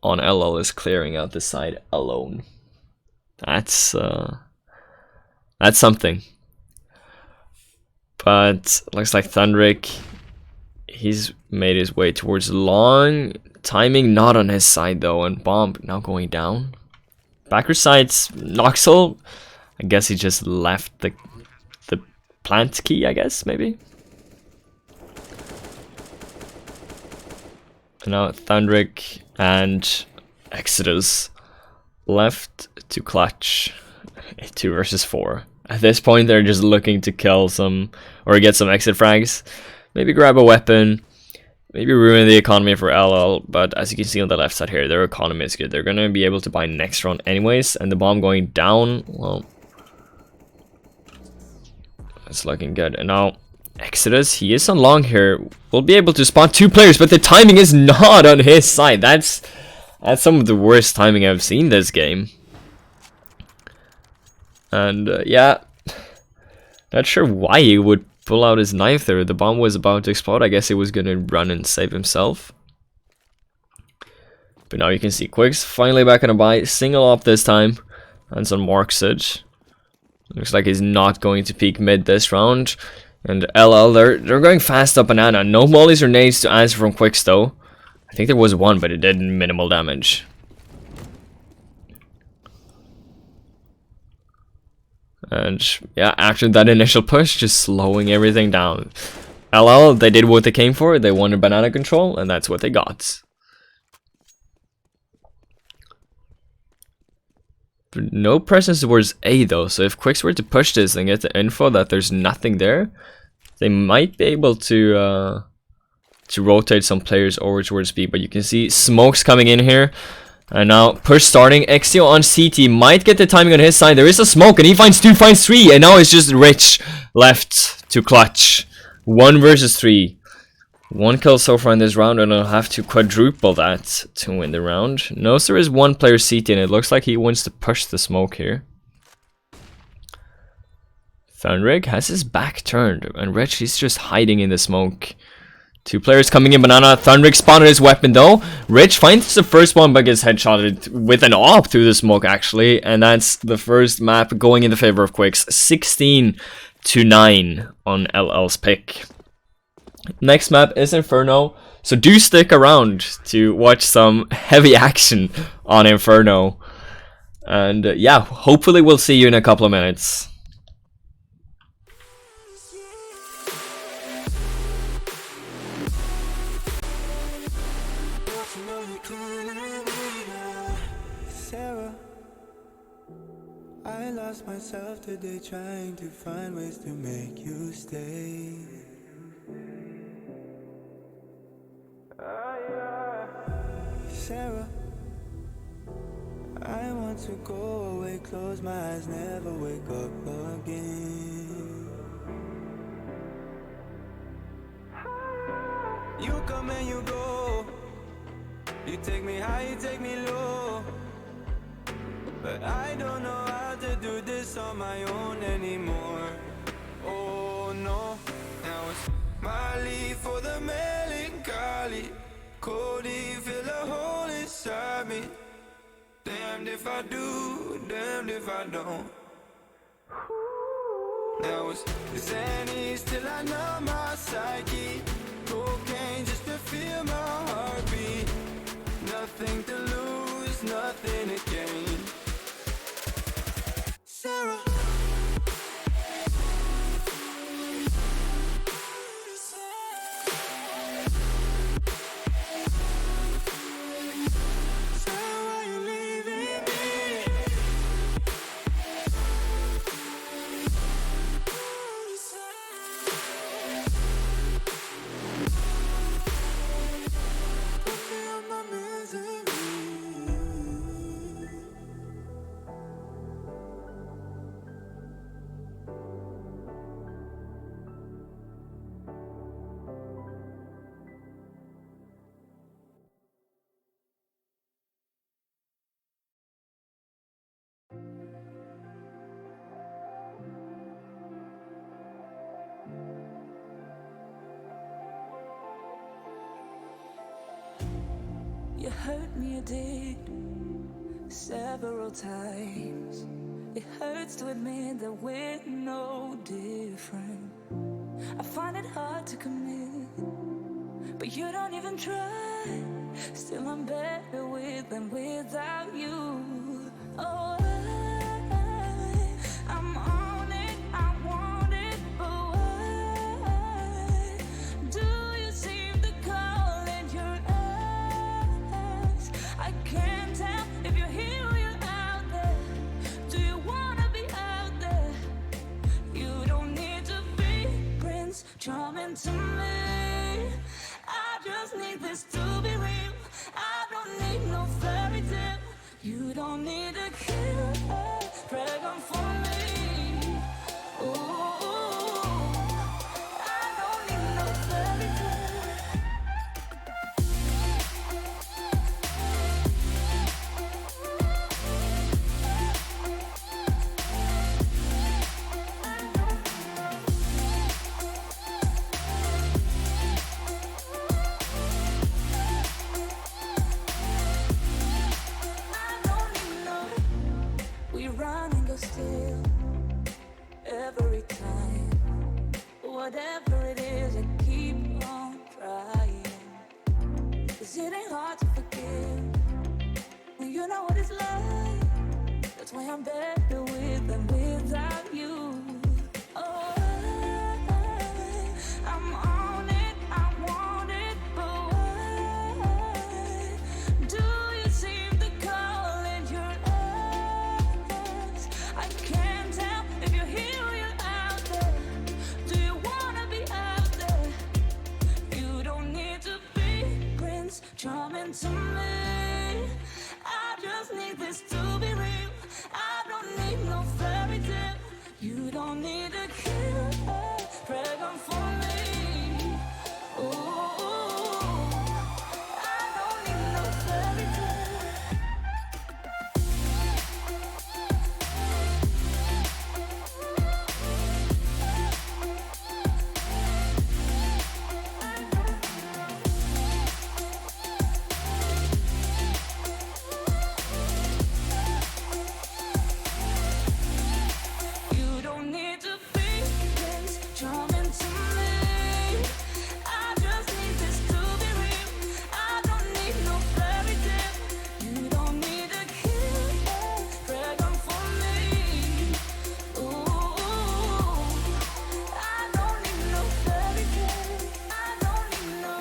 on LL is clearing out the side alone. That's something. But looks like Thundrick, he's made his way towards Long. Timing not on his side though, and Bomb now going down. Backer sides, Noxel, I guess he just left the plant key, I guess, maybe. And now Thundrick and Exodus left to clutch a 2 versus 4. At this point, they're just looking to kill some, or get some exit frags. Maybe grab a weapon, maybe ruin the economy for LL, but as you can see on the left side here, their economy is good. They're going to be able to buy next round anyways, and the bomb going down, well, It's looking good. And now Exodus, he is on long here. We'll be able to spawn 2 players, but the timing is not on his side. That's some of the worst timing I've seen this game. And yeah, not sure why he would pull out his knife there. The bomb was about to explode. I guess he was gonna run and save himself. But now you can see Quixz finally back on a buy, single up this time, and some Morksage. Looks like he's not going to peek mid this round. And LL, they're going fast up banana. No mollies or nades to answer from Quixz though. I think there was one, but it did minimal damage. And yeah, after that initial push, just slowing everything down. LL, they did what they came for. They wanted banana control, and that's what they got. No presence towards A though, so if Quixz were to push this and get the info that there's nothing there, they might be able to rotate some players over towards B. But you can see smokes coming in here, and now push starting. Exio on CT might get the timing on his side. There is a smoke, and he finds 2, finds 3, and now it's just Rich left to clutch. 1 versus 3. 1 kill so far in this round, and I'll have to quadruple that to win the round. Knows there is 1 player CT, and it looks like he wants to push the smoke here. Thunrig has his back turned, and Rich, he's just hiding in the smoke. 2 players coming in banana. Thunrig spotted his weapon though. Rich finds the first one, but gets headshotted with an AWP through the smoke actually, and that's the first map going in the favor of Quixz. 16-9 on LL's pick. Next map is Inferno, so do stick around to watch some heavy action on Inferno. And yeah, hopefully we'll see you in a couple of minutes. I lost myself today trying to find ways to make you stay. Sarah, I want to go away, close my eyes, never wake up again. You come and you go, you take me high, you take me low, but I don't know how to do this on my own anymore. Oh no, now it's Molly for the melancholy. Cody, fill a hole inside me. Damned if I do, damned if I don't. Now it's Xannies till I know my psyche. Cocaine just to feel my heartbeat. Nothing to lose, nothing to gain. Sarah. You hurt me, you did, several times. It hurts to admit that we're no different. I find it hard to commit, but you don't even try. Still I'm better with than without you. Oh, I'm on it, I want it, but why do you seem to call in your eyes? I can't tell if you're here or you're out there. Do you wanna be out there? You don't need to be Prince Charming to me. I just need this to be real. I don't need no fairy tale. You don't need a killer pregnant for me. Ooh. whatever it is, I keep on trying. 'Cause it ain't hard to forgive when you know what it's like. That's why I'm better with than without you. Oh, I'm on it, I want it, but why do you seem to call it your ex? I can't tell if you're here or you're out there. Do you wanna be out there? You don't need to be Prince Charming to me. I just need this to be real. I don't need no fairy tale. You don't need a killer pregnant for me. Ooh, I don't need no fairy tale. You don't need to be Prince Charming to me. I just need this to be real. I don't need no fairy tale. You don't need a killer pregnant for me. Ooh, I don't need no fairy tale. I don't need no.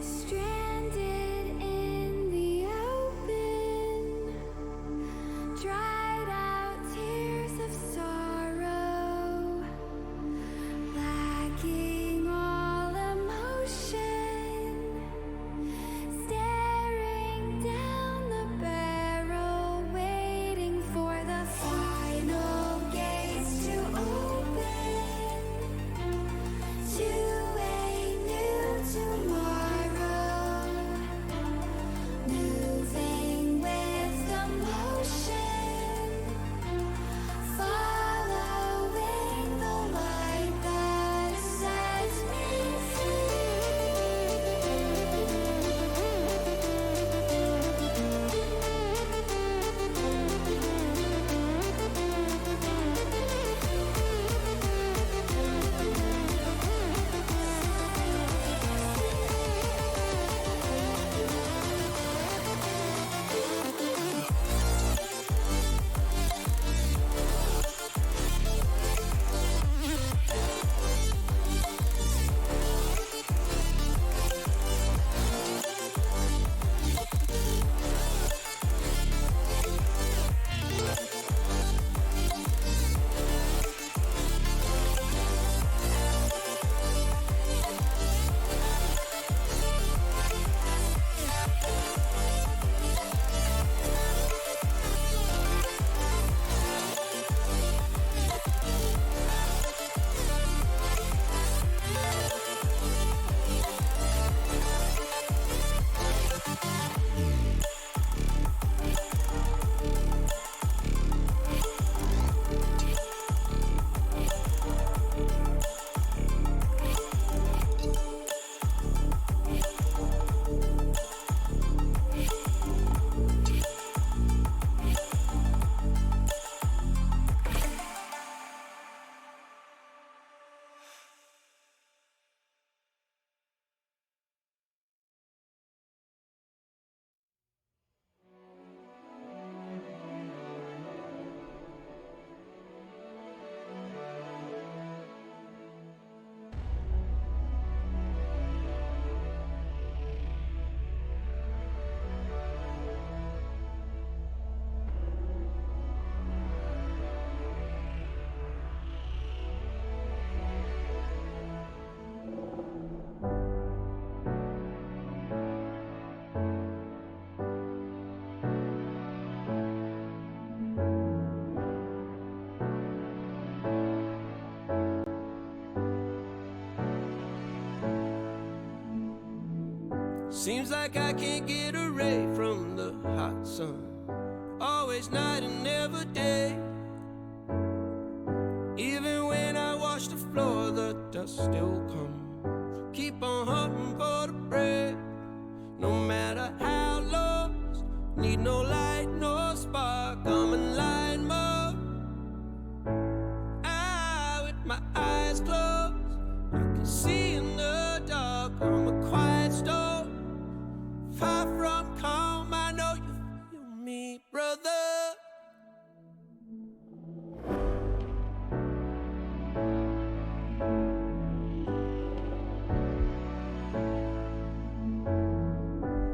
Stranded in the open, dried out tears of sorrow, lacking all emotion, staring down the barrel, waiting for the final gates to open to a new tomorrow, moving with the motion, Seems like I can't get away from the hot sun. Always night and never day. Even when I wash the floor, the dust still comes. Keep on hunting for the bread. No matter how lost, need no light, no spark. I'm in line mode. With my eyes closed, I can see in the dark. I'm a quiet storm, far from calm. I know you feel me, brother.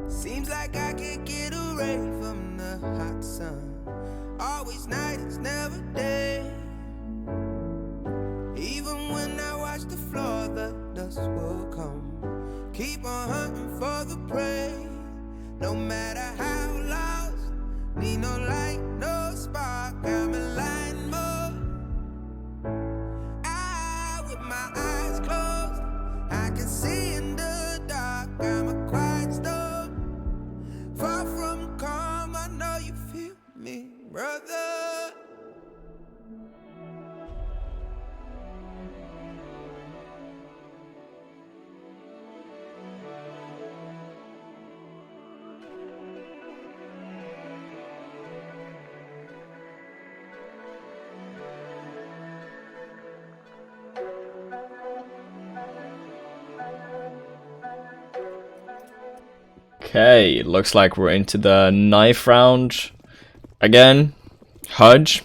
Seems like I can't get away from the hot sun. Always night, it's never day. Even when I watch the floor, the dust will come. Keep on hunting for the prey. No matter how lost, need no light, no spark. I'm in line mode. With my eyes closed, I can see in the dark. I'm a quiet storm, far from calm. I know you feel me, brother. Okay, it looks like we're into the knife round again. Hudge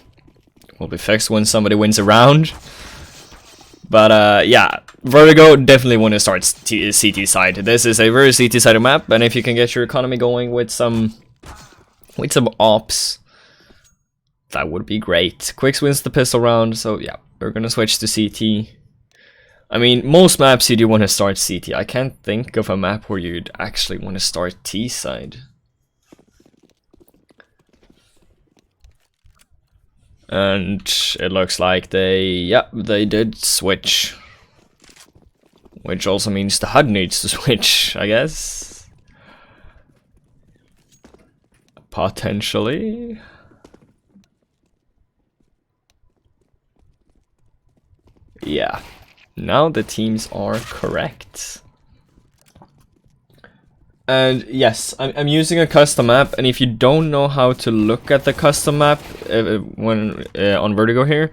will be fixed when somebody wins a round. But yeah, Vertigo definitely want to start CT side. This is a very CT sided map, and if you can get your economy going with some ops, that would be great. Quixz wins the pistol round, so yeah, we're gonna switch to CT. I mean, most maps you do want to start CT. I can't think of a map where you'd actually want to start T side. And it looks like they did switch. Which also means the HUD needs to switch, I guess. Potentially. Yeah. Now the teams are correct. And yes, I'm using a custom map, and if you don't know how to look at the custom map when on Vertigo here,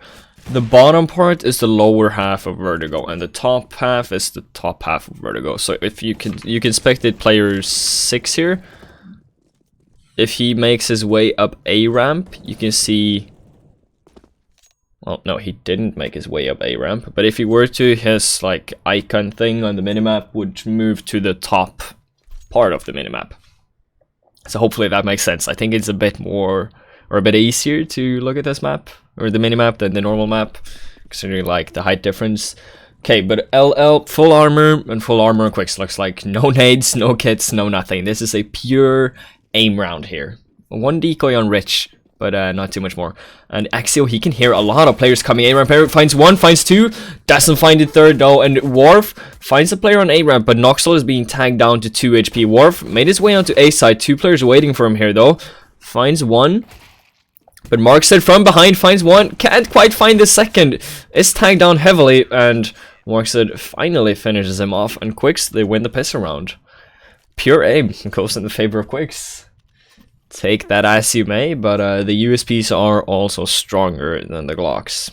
the bottom part is the lower half of Vertigo, and the top half is the top half of Vertigo. So if you can spectate player 6 here. If he makes his way up a ramp, you can see. Well, no, he didn't make his way up a ramp, but if he were to, his like icon thing on the minimap would move to the top part of the minimap. So hopefully that makes sense. I think it's a bit more, or a bit easier to look at this map, or the minimap, than the normal map, considering like the height difference. Okay, but LL, full armor, and full armor Quixz looks like no nades, no kits, no nothing. This is a pure aim round here. One decoy on Rich, but not too much more. And Axio, he can hear a lot of players coming. A-ramp, finds one, finds two, doesn't find the third though, and Worf finds a player on A-ramp, but Noxel is being tagged down to 2 HP. Worf made his way onto A side, 2 players waiting for him here though. Finds one, but Markstead from behind finds one, can't quite find the second, is tagged down heavily, and Markstead finally finishes him off, and Quixz, they win the pistol round. Pure aim goes in the favor of Quixz. Take that as you may, but the USPs are also stronger than the Glocks.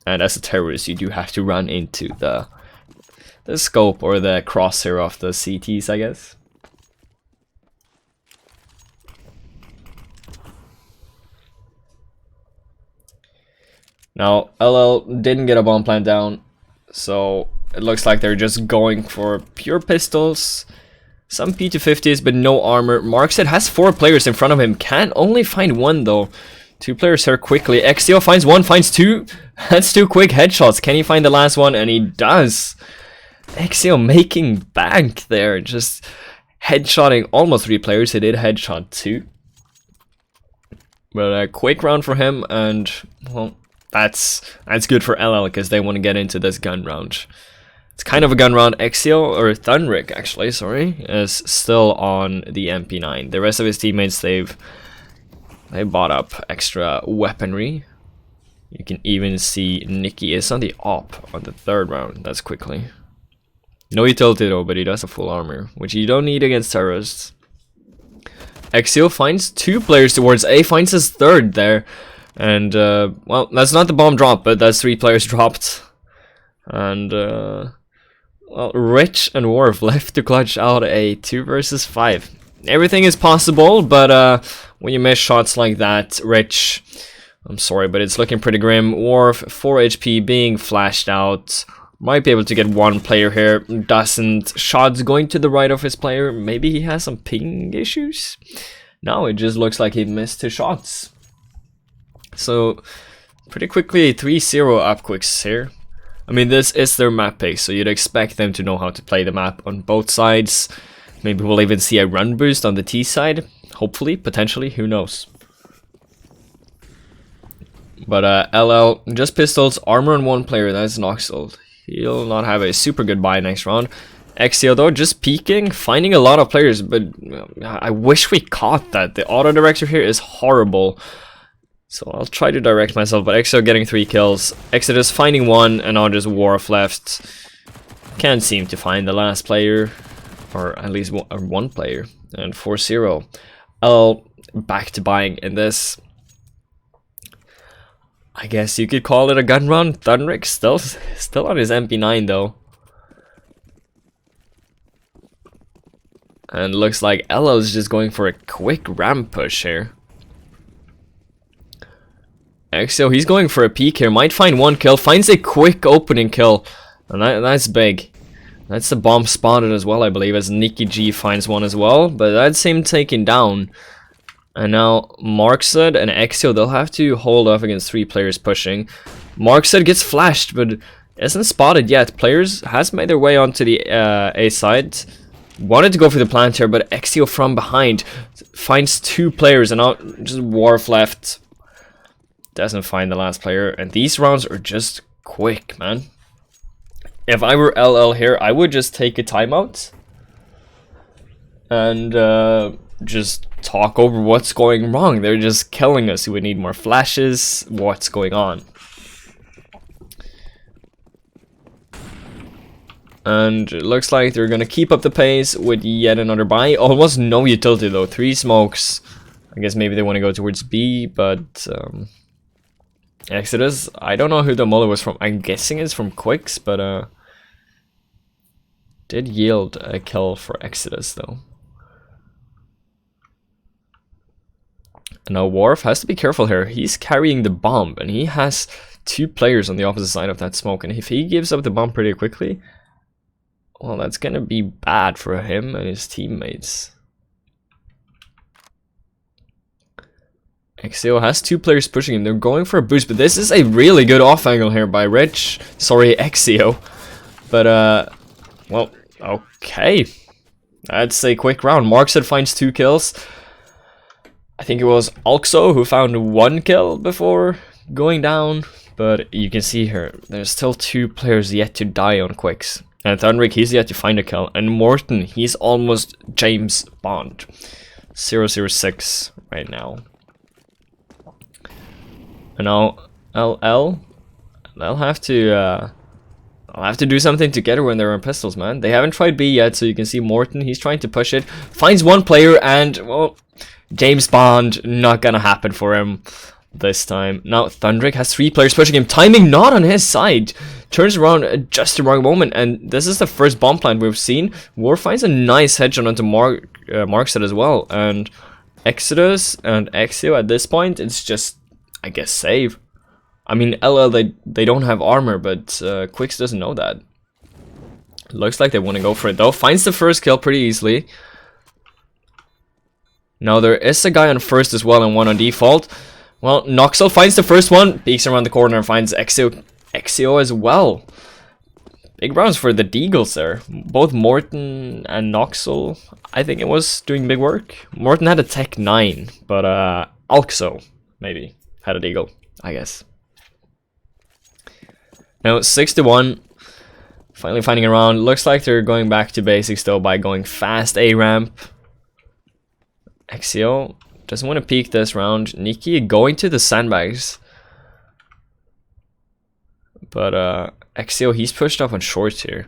And as a terrorist, you do have to run into the scope or the crosshair of the CTs, I guess. Now, LL didn't get a bomb plant down, so it looks like they're just going for pure pistols. Some P250s, but no armor. Markstead has 4 players in front of him. Can only find one, though. 2 players here quickly. Exio finds one, finds 2. That's 2 quick headshots. Can he find the last one? And he does. Exio making bank there. Just headshotting almost 3 players. He did headshot 2. But a quick round for him. And, well, that's good for LL because they want to get into this gun round. It's kind of a gun round. Exio, or Thunrick actually, sorry, is still on the MP9. The rest of his teammates, they bought up extra weaponry. You can even see Nicky is on the op on the 3rd round. That's quickly. No utility though, but he does have full armor, which you don't need against terrorists. Exio finds 2 players towards A, finds his 3rd there. And, well, that's not the bomb drop, but that's 3 players dropped. And, well, Rich and Worf left to clutch out a 2 versus 5. Everything is possible, but when you miss shots like that, Rich, I'm sorry, but it's looking pretty grim. Worf, 4 HP, being flashed out. Might be able to get 1 player here. Doesn't. Shots going to the right of his player. Maybe he has some ping issues? No, it just looks like he missed 2 shots. So, pretty quickly 3-0 up Quixz here. I mean, this is their map pick, so you'd expect them to know how to play the map on both sides. Maybe we'll even see a run boost on the T side. Hopefully, potentially, who knows. But LL, just pistols, armor on 1 player, that's Noxel. He'll not have a super good buy next round. Exio though, just peeking, finding a lot of players, but I wish we caught that. The auto director here is horrible. So I'll try to direct myself, but Exio getting 3 kills. Exodus finding 1, and now just Worf left. Can't seem to find the last player, or at least 1 player. And 4-0. L back to buying in this. I guess you could call it a gun run. Thunrick still on his MP9 though. And looks like LL is just going for a quick ramp push here. Exio, he's going for a peek here. Might find 1 kill. Finds a quick opening kill. And that's big. That's the bomb spotted as well, I believe, as Nicky G finds 1 as well. But that's him taken down. And now Markset and Exio, they'll have to hold off against 3 players pushing. Markset gets flashed, but isn't spotted yet. Players has made their way onto the A side. Wanted to go for the plant here, but Exio from behind finds 2 players, and now just Worf left. Doesn't find the last player, and these rounds are just quick, man. If I were LL here, I would just take a timeout and just talk over what's going wrong. They're just killing us. We need more flashes. What's going on? And it looks like they're gonna keep up the pace with yet another buy. Almost no utility though. 3 smokes. I guess maybe they want to go towards B, but Exodus, I don't know who the mullet was from. I'm guessing it's from Quixz, but did yield a kill for Exodus though. And now Worf has to be careful here. He's carrying the bomb, and he has 2 players on the opposite side of that smoke. And if he gives up the bomb pretty quickly, well, that's gonna be bad for him and his teammates. Exio has 2 players pushing him. They're going for a boost, but this is a really good off angle here by Rich. Sorry, Exio. But, well, okay. That's a quick round. Markset finds 2 kills. I think it was Alxo who found 1 kill before going down. But you can see here, there's still 2 players yet to die on Quixz. And Thunrick, he's yet to find a kill. And Morton, he's almost James Bond. 006 right now. And now LL, they'll have to do something together when they're on pistols, man. They haven't tried B yet, so you can see Morton, he's trying to push it. Finds 1 player, and, well, James Bond, not gonna happen for him this time. Now Thunrick has 3 players pushing him. Timing not on his side. Turns around at just the wrong moment, and this is the first bomb plant we've seen. War finds a nice headshot onto Markset as well, and Exodus and Exio at this point, it's just, I guess, save. I mean, LL, they don't have armor, but Quixz doesn't know that. Looks like they want to go for it though. Finds the first kill pretty easily. Now there is a guy on first as well and 1 on default. Well, Noxel finds the first one, peeks around the corner and finds Exio as well. Big rounds for the Deagles there. Both Morton and Noxel, I think it was, doing big work. Morton had a Tech 9, but Alxo maybe had a Deagle, I guess. Now 6-1. Finally finding around. Looks like they're going back to basics though by going fast A ramp. Exio doesn't want to peek this round. Nikki going to the sandbags. But Exio, he's pushed up on shorts here.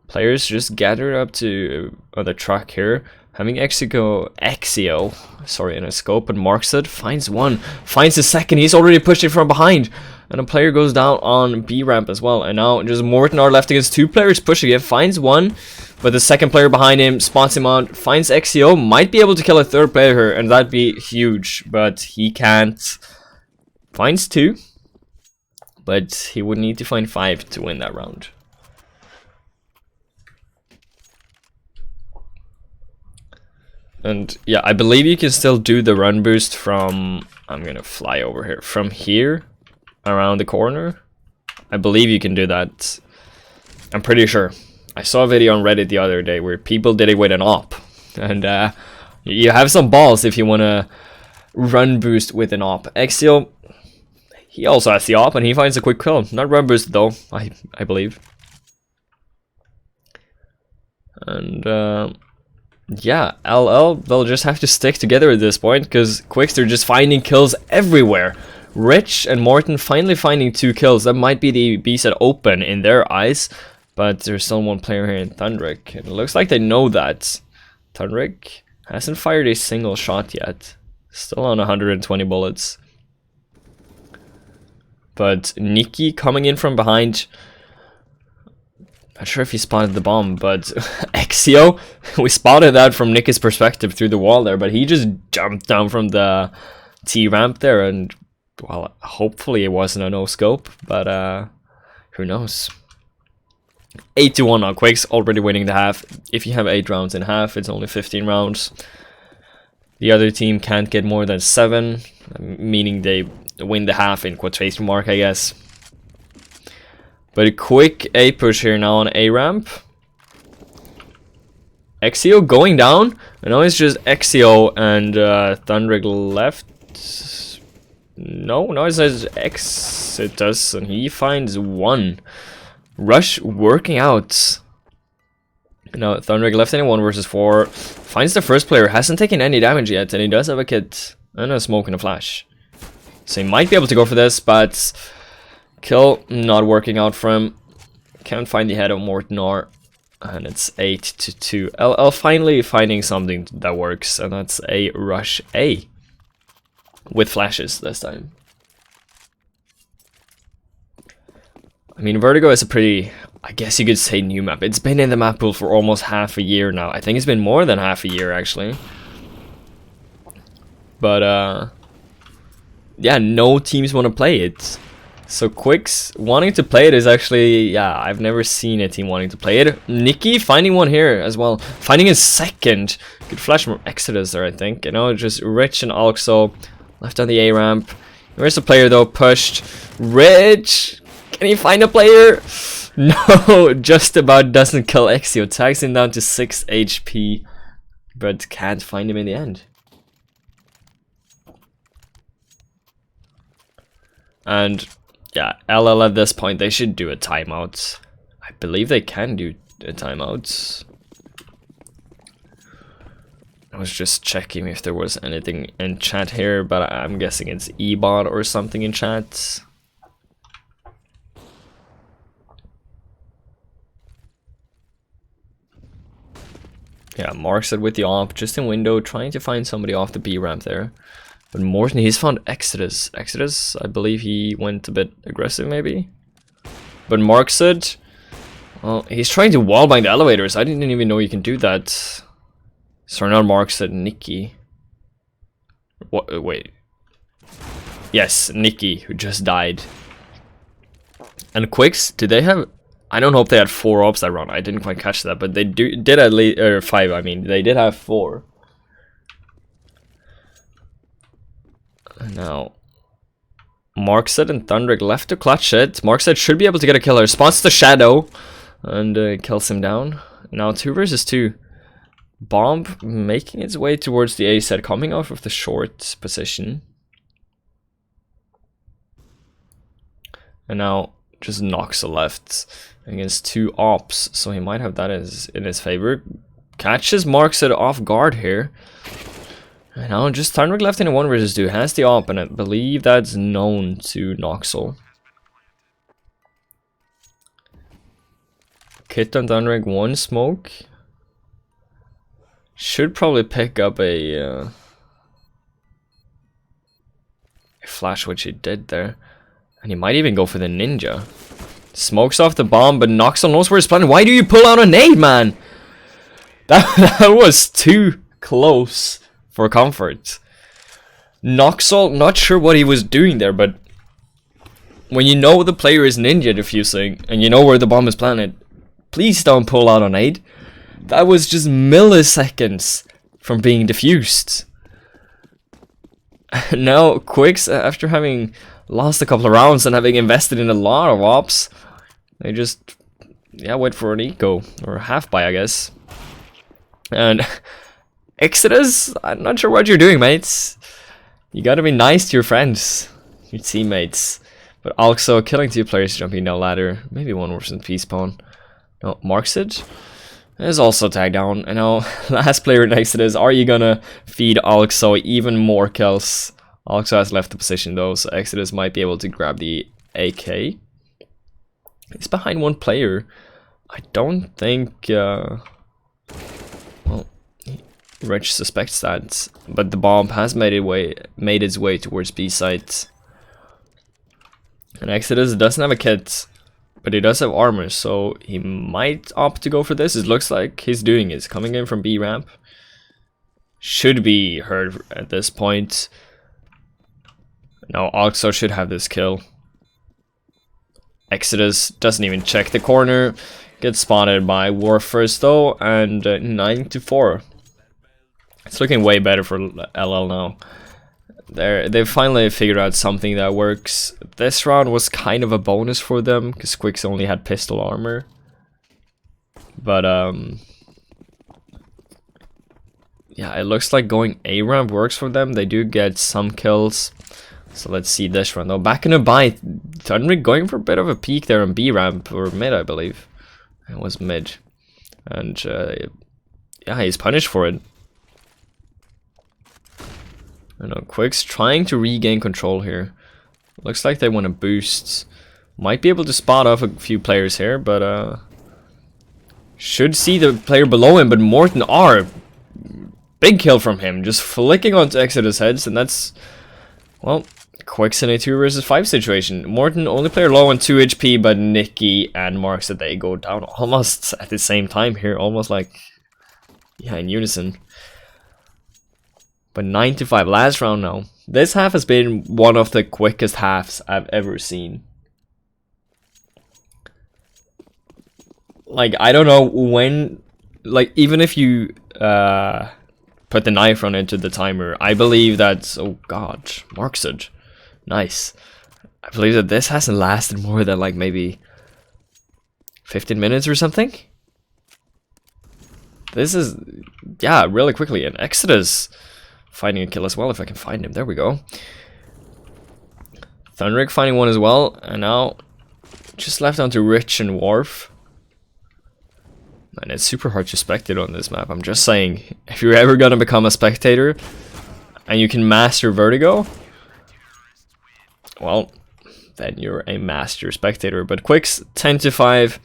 Players just gathered up to the truck here. Having Exio, sorry, in a scope, and marks it, finds one, finds the second. He's already pushed it from behind. And a player goes down on B ramp as well. And now just Morten are left against 2 players pushing it. Finds one, but the second player behind him spots him out. Finds Exio, might be able to kill a 3rd player here, and that'd be huge. But he can't. Finds 2, but he would need to find 5 to win that round. And yeah, I believe you can still do the run boost from, I'm gonna fly over here, from here around the corner. I believe you can do that. I'm pretty sure. I saw a video on Reddit the other day where people did it with an op. And you have some balls if you want to run boost with an op. Exio, he also has the op and he finds a quick kill. Not run boost though, I believe. And yeah, LL, they'll just have to stick together at this point because Quixz, they're just finding kills everywhere. Rich and Morten finally finding 2 kills. That might be the B-set open in their eyes, but there's still 1 player here in Thundrick. It looks like they know that. Thundrick hasn't fired a single shot yet. Still on 120 bullets. But Nikki coming in from behind. Not sure if he spotted the bomb, but Exio, we spotted that from Nikki's perspective through the wall there, but he just jumped down from the T ramp there, and well, hopefully it wasn't a no scope, but who knows. 8-1 on Quixz, already winning the half. If you have 8 rounds in half, it's only 15 rounds. The other team can't get more than 7, meaning they win the half in quotation mark, I guess. But a quick A push here now on A ramp. Exio going down, and now it's just Exio and LatterligLett. No, it says Exitus, and he finds 1. Rush working out. Now LatterligLett in 1 versus 4. Finds the first player, hasn't taken any damage yet, and he does have a kit and a smoke and a flash. So he might be able to go for this, but kill not working out for him. Can't find the head of Morten R. And it's 8-2. LL finally finding something that works, and that's a rush A. With flashes this time. I mean, Vertigo is a pretty, I guess you could say, new map. It's been in the map pool for almost half a year now. I think it's been more than half a year, actually. But, yeah, no teams want to play it. So Quixz wanting to play it is actually, yeah, I've never seen a team wanting to play it. Nikki finding one here as well. Finding his second. Good flash from Exodus there, I think. You know, just Rich and Alxo left on the A ramp. Where's the player though? Pushed. Rich! Can he find a player? No, just about doesn't kill Exio. Tags him down to 6 HP. But can't find him in the end. And yeah, LL at this point, they should do a timeout. I believe they can do a timeout. I was just checking if there was anything in chat here, but I'm guessing it's ebot or something in chat. Yeah, marks it with the op, just in window, trying to find somebody off the B ramp there. But Morten, he's found Exodus. Exodus, I believe he went a bit aggressive, maybe. But marks it. Well, he's trying to wallbang the elevators. I didn't even know you can do that. So now marks it Nikki. What? Wait. Yes, Nikki, who just died. And Quixz, did they have? I don't hope they had 4 ops that run. I didn't quite catch that, but they did at least, or 5. I mean, they did have 4. Now, Markset and Thundrick left to clutch it. Markset should be able to get a killer. Spots the shadow and kills him down. Now 2 versus 2. Bomb making its way towards the A set, coming off of the short position. And now just Noxel left against 2 ops, so he might have that in his favor. Catches marks it off guard here. And now just TheLialiGaEN left in a 1 versus 2. Has the op, and I believe that's known to Noxel. Kit on TheLialiGaEN, 1 smoke. Should probably pick up a flash, which he did there. And he might even go for the ninja. Smokes off the bomb, but Noxel knows where it's planted. Why do you pull out a nade, man? That was too close for comfort. Noxel, not sure what he was doing there, but when you know the player is ninja defusing and you know where the bomb is planted, please don't pull out a nade. That was just milliseconds from being defused. Now Quixz, after having lost a couple of rounds and having invested in a lot of ops, they just wait for an eco, or half buy, I guess. And Exodus, I'm not sure what you're doing, mates. You gotta be nice to your friends, your teammates. But also killing 2 players jumping down ladder, maybe 1 worse than P-spawn. No, marks it. Is also tagged down. And now last player in Exodus, are you gonna feed Alxo even more kills? Alxo has left the position though, so Exodus might be able to grab the AK. He's behind 1 player. I don't think well, Rich suspects that, but the bomb has made its way towards B site. And Exodus doesn't have a kit, but he does have armor, so he might opt to go for this. It looks like he's doing it. Coming in from B ramp. Should be heard at this point. Now Alxo should have this kill. Exodus doesn't even check the corner. Gets spotted by War first though, and 9-4. It's looking way better for LL now. They've finally figured out something that works. This round was kind of a bonus for them, because Quixz only had pistol armor. But yeah, it looks like going A ramp works for them. They do get some kills. So let's see this run though. Back in a buy, TheLialiGaEN going for a bit of a peek there on B ramp, or mid I believe. It was mid. And yeah, he's punished for it. I know, Quixz trying to regain control here. Looks like they want to boost. Might be able to spot off a few players here, but should see the player below him, but Morten R. Big kill from him, just flicking onto Exodus heads, and that's, well, Quixz in a 2 versus 5 situation. Morten only player low on 2 HP, but Nikki and Marks that they go down almost at the same time here, almost like, yeah, in unison. But 9-5, last round now. This half has been one of the quickest halves I've ever seen. Like, I don't know when, like, even if you put the knife run into the timer, I believe that's, oh god, marks it. Nice. I believe that this hasn't lasted more than like maybe 15 minutes or something. This is, yeah, really quickly. And Exodus finding a kill as well, if I can find him. There we go. TheLialiGaEN finding one as well. And now just left down to Rich and Wharf. And it's super hard to spectate on this map. I'm just saying, if you're ever gonna become a spectator and you can master Vertigo, well, then you're a master spectator. But Quixz 10-5.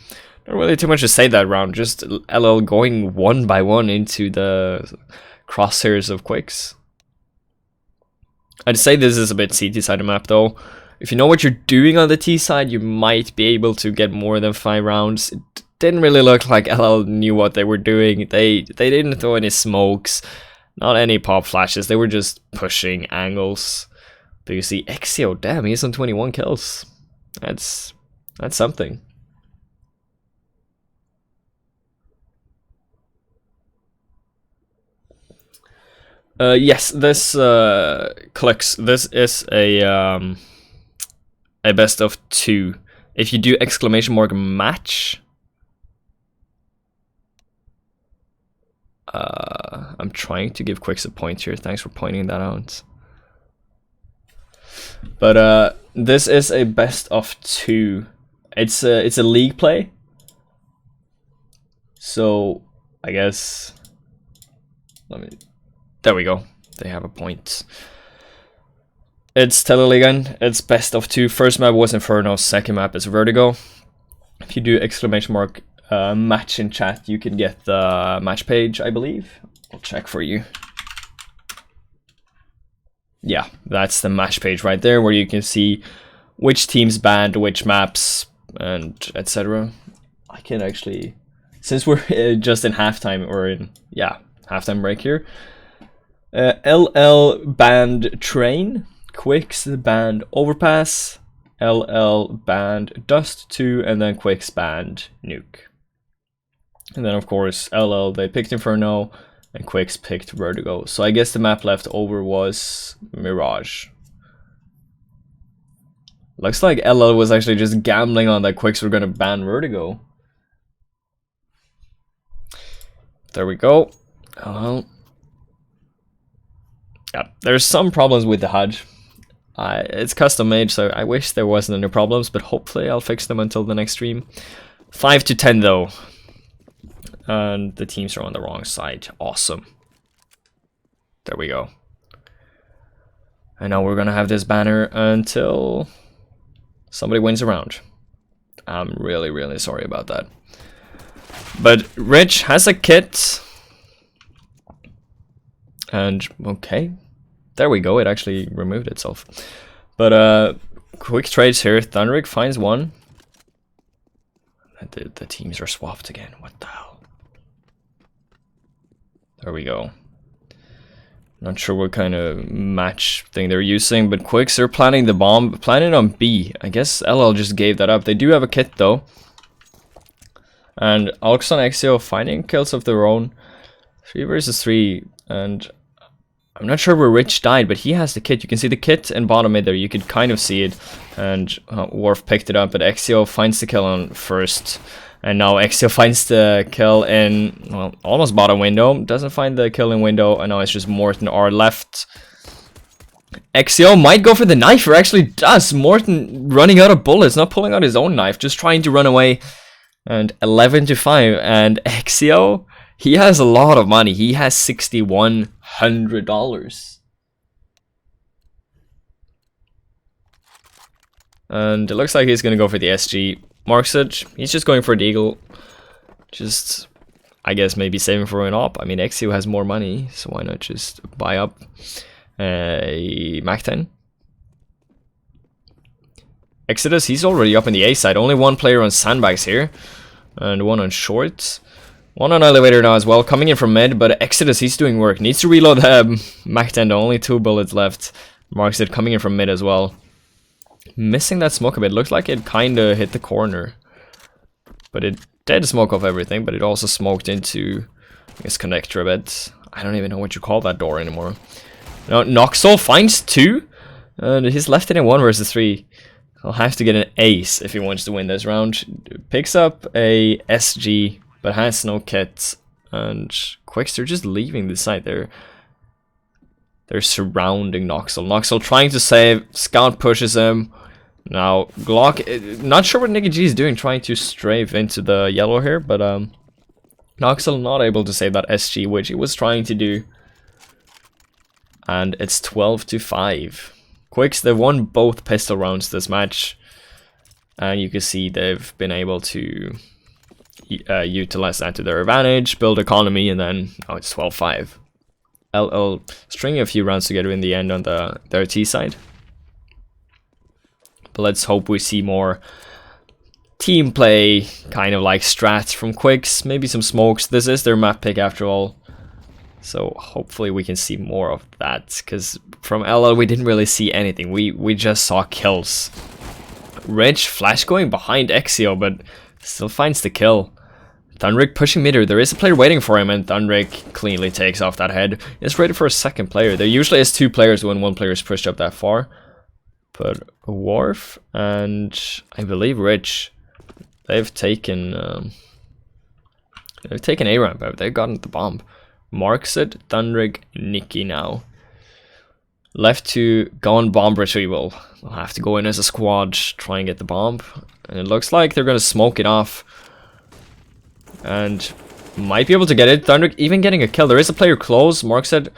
Not really too much to say that round. Just LL going 1 by 1 into the crosshairs of Quixz. I'd say this is a bit CT side of map though. If you know what you're doing on the T side, you might be able to get more than 5 rounds. It didn't really look like LL knew what they were doing. They didn't throw any smokes, not any pop flashes. They were just pushing angles. But you see Exio, damn, he's on 21 kills. That's something. Yes, this clicks. This is a best of 2. If you do exclamation mark match, I'm trying to give Quixz a point here. Thanks for pointing that out. But this is a best of 2 it's a league play. So I guess there we go. They have a point. It's TELIALIGAEN. It's best of 2. First map was Inferno. Second map is Vertigo. If you do exclamation mark match in chat, you can get the match page, I believe. I'll check for you. Yeah, that's the match page right there, where you can see which teams banned which maps and etc. I can actually, since we're just in halftime, or in, yeah, halftime break here. LL banned Train, Quixz banned Overpass, LL banned Dust 2, and then Quixz banned Nuke. And then of course LL, they picked Inferno, and Quixz picked Vertigo. So I guess the map left over was Mirage. Looks like LL was actually just gambling on that Quixz were gonna ban Vertigo. There we go. LL. Yeah, there's some problems with the HUD. It's custom made, so I wish there wasn't any problems, but hopefully I'll fix them until the next stream. 5 to 10 though. And the teams are on the wrong side. Awesome. There we go. And now we're gonna have this banner until somebody wins a round. I'm really sorry about that. But Rich has a kit. And okay. There we go, it actually removed itself. But quick trades here. Thunderik finds one. The teams are swapped again. What the hell? There we go. Not sure what kind of match thing they're using, but Quixz are planning the bomb, planning on B. I guess LL just gave that up. They do have a kit though. And Alx on Exio finding kills of their own. 3 versus 3, and I'm not sure where Rich died, but he has the kit. You can see the kit in bottom mid there. You could kind of see it. And Worf picked it up, but Exio finds the kill on first. And now Exio finds the kill in, well, almost bottom window. Doesn't find the kill in window. And now it's just Morten R left. Exio might go for the knife, or actually does. Morten running out of bullets, not pulling out his own knife, just trying to run away. And 11 to 5. And Exio, he has a lot of money. He has $6,100. And it looks like he's going to go for the SG. Marks it. He's just going for the Eagle. Just, I guess, maybe saving for an op. I mean, Exio has more money, so why not just buy up a Mac 10? Exodus, he's already up in the A side. Only one player on sandbags here. And one on short. One on elevator now as well, coming in from mid, but Exodus, he's doing work. Needs to reload the Mac 10, only 2 bullets left. Marks it, coming in from mid as well. Missing that smoke a bit. Looks like it kind of hit the corner. But it did smoke off everything, but it also smoked into, I guess, connector a bit. I don't even know what you call that door anymore. Now, Noxol finds 2, and he's left it in 1 versus 3. He'll have to get an ace if he wants to win this round. Picks up a SG, but has no kit. And Quixz, they're just leaving the site there. They're surrounding Noxol. Noxol trying to save. Scout pushes him. Now, Glock, not sure what Nicky G is doing, trying to strafe into the yellow here, but Noxol not able to save that SG, which he was trying to do. And it's 12 to 5. Quixz, they've won both pistol rounds this match. And you can see they've been able to utilize that to their advantage, build economy, and then now it's 12-5. LL stringing a few rounds together in the end on their T side. But let's hope we see more team play, kind of like strats from Quixz, maybe some smokes. This is their map pick after all. So hopefully we can see more of that, because from LL we didn't really see anything. We just saw kills. Rich flash going behind Exio, but still finds the kill. Thunderik pushing mid. There is a player waiting for him, and Thunderik cleanly takes off that head. It's ready for a second player. There usually is 2 players when 1 player is pushed up that far. But Worf and I believe Rich, they've taken A ramp out. They've gotten the bomb. Marks it. Thunderik, Nicky now. Left to go on bomb retrieval. They'll have to go in as a squad, try and get the bomb. And it looks like they're gonna smoke it off. And might be able to get it. Thunder even getting a kill. There is a player close. Mark said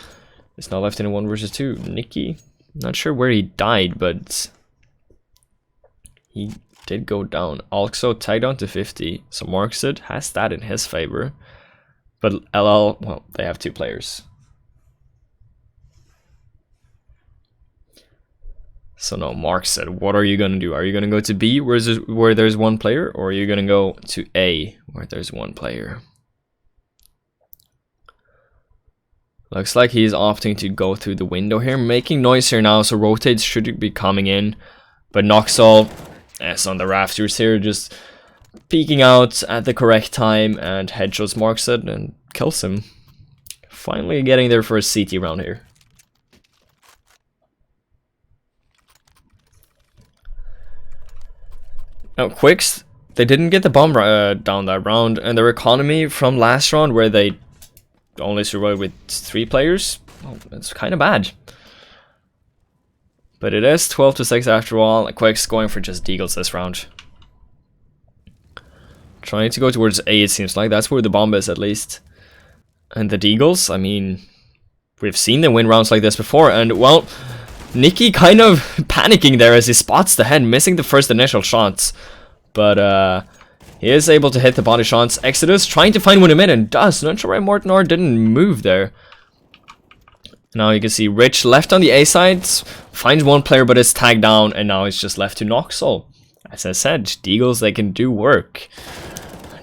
it's not left in a 1 versus 2. Nicky, not sure where he died, but he did go down. Also tagged down to 50. So Mark said has that in his favor. But LL, well, they have 2 players. So no, Mark said, what are you gonna do? Are you gonna go to B where there's 1 player, or are you gonna go to A where there's 1 player? Looks like he's opting to go through the window here, making noise here now, so rotates should be coming in. But Noxol is on the rafters here, just peeking out at the correct time, and headshots Marks it and kills him. Finally getting there for a CT round here. Now Quixz, they didn't get the bomb down that round, and their economy from last round where they only survived with 3 players, well, it's kind of bad. But it is 12-6 after all. Quixz going for just deagles this round. Trying to go towards A, it seems like. That's where the bomb is, at least. And the deagles, I mean, we've seen them win rounds like this before. And, well, Nicky kind of panicking there as he spots the head, missing the first initial shots. But, he is able to hit the body shots. Exodus trying to find one in mid and does. Not sure why Mortenor didn't move there. Now you can see Rich left on the A side, finds 1 player but is tagged down, and now it's just left to Noxol. As I said, deagles, they can do work.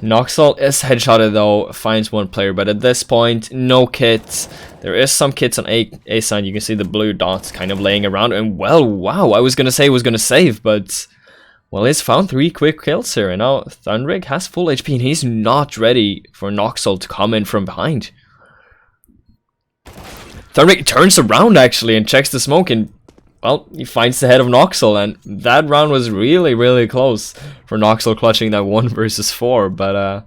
Noxol is headshotted though, finds 1 player, but at this point, no kits. There is some kits on A side. You can see the blue dots kind of laying around, and well, wow, I was gonna say he was gonna save, but well, he's found 3 quick kills here, and now Thundrig has full HP, and he's not ready for Noxol to come in from behind. Thundrig turns around actually and checks the smoke, and well, he finds the head of Noxol, and that round was really, really close for Noxol clutching that 1 versus 4, but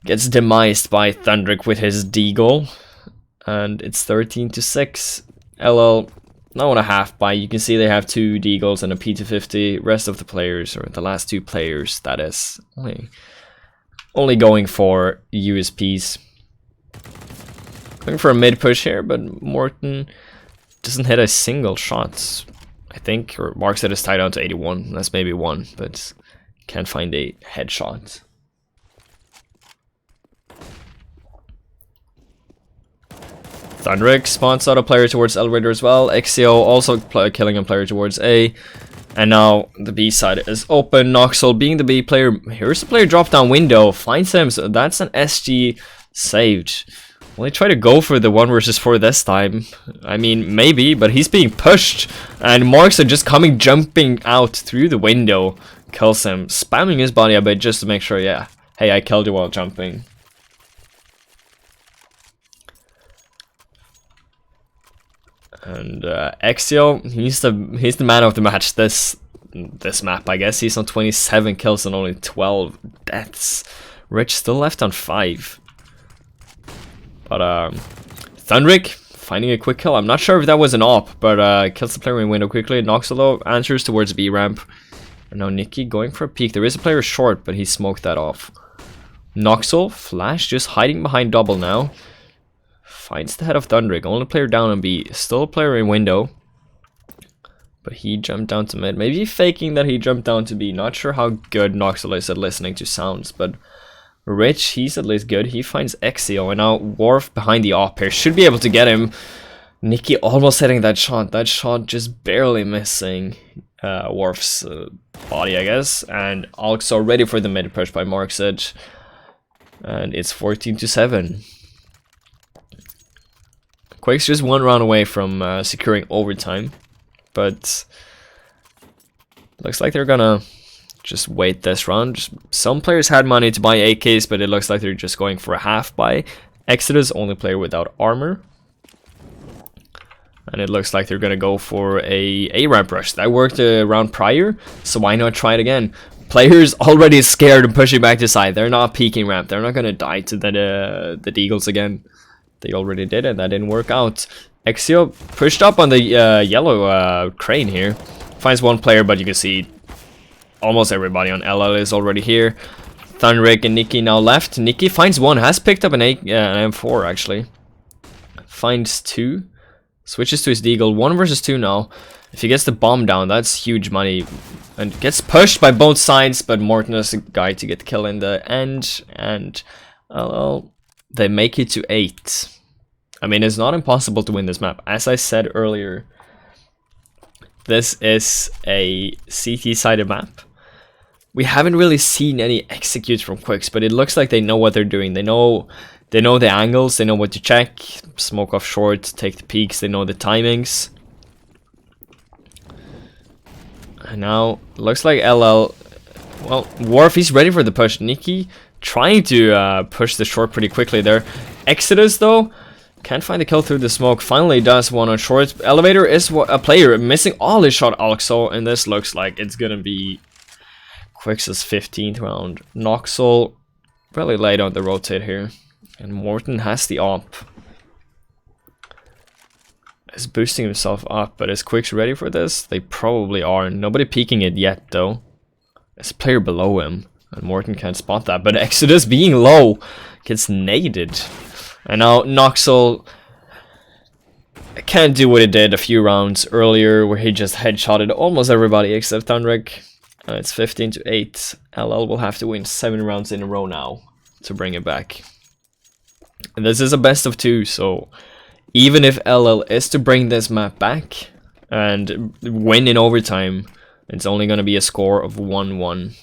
gets demised by Thundrig with his deagle, and it's 13-6. LL now on a half buy. You can see they have 2 deagles and a P250. Rest of the players, or the last 2 players, that is, only going for USPs. Going for a mid push here, but Morton doesn't hit a single shot, I think, or Mark said it's tied down to 81. That's maybe 1, but can't find a headshot. Thundrig spots out a player towards elevator as well. XCO also killing a player towards A. And now the B side is open. Noxol being the B player. Here's the player drop down window. Finds him. So that's an SG saved. Well, he tried to go for the 1 versus 4 this time. I mean, maybe, but he's being pushed. And Marks are just jumping out through the window. Kills him. Spamming his body a bit just to make sure, yeah, hey, I killed you while jumping. And Exio, he's the man of the match this map, I guess. He's on 27 kills and only 12 deaths. Rich still left on 5. But Thundrig finding a quick kill. I'm not sure if that was an op, but kills the player in window quickly. Noxolo answers towards B ramp. And now Nicky going for a peek. There is a player short, but he smoked that off. Noxol, Flash just hiding behind double now. Finds the head of Thundrig. Only player down on B. Still a player in window. But he jumped down to mid. Maybe faking that he jumped down to B. Not sure how good Noxol is at listening to sounds, but Rich, he's at least good. He finds Exio, and now Worf behind the op here should be able to get him. Nicky almost hitting that shot. That shot just barely missing Worf's body, I guess. And also ready for the mid push by Marksid. And it's 14-7. Quixz just 1 round away from securing overtime. But looks like they're gonna just wait this round. Some players had money to buy AKs, but it looks like they're just going for a half buy. Exodus, only player without armor. And it looks like they're gonna go for a ramp rush. That worked a round prior, so why not try it again? Players already scared and pushing back to side. They're not peeking ramp. They're not gonna die to the deagles again. They already did it. That didn't work out. Exio pushed up on the yellow crane here. Finds 1 player, but you can see almost everybody on LL is already here. Thunrick and Nikki now left. Nikki finds one, has picked up an M4 actually. Finds two, switches to his deagle. 1 versus 2 now. If he gets the bomb down, that's huge money. And gets pushed by both sides, but Morten is the guy to get the kill in the end. And they make it to 8. I mean, it's not impossible to win this map. As I said earlier, this is a CT-sided map. We haven't really seen any executes from Quixz, but it looks like they know what they're doing. They know the angles, they know what to check. Smoke off short, take the peeks, they know the timings. And now, looks like LL... Well, Worf, he's ready for the push. Nikki trying to push the short pretty quickly there. Exodus, though, can't find the kill through the smoke. Finally does one on short. Elevator is a player missing all his shot also, and this looks like it's gonna be Quix's 15th round. Noxel really late on the rotate here. And Morten has the op. Is boosting himself up, but is Quixz ready for this? They probably are. Nobody peeking it yet, though. There's a player below him, and Morten can't spot that. But Exodus, being low, gets naded. And now Noxel can't do what he did a few rounds earlier, where he just headshotted almost everybody except Thunrick. And it's 15-8. LL will have to win 7 rounds in a row now to bring it back. And this is a best of 2, so even if LL is to bring this map back and win in overtime, it's only going to be a score of 1-1.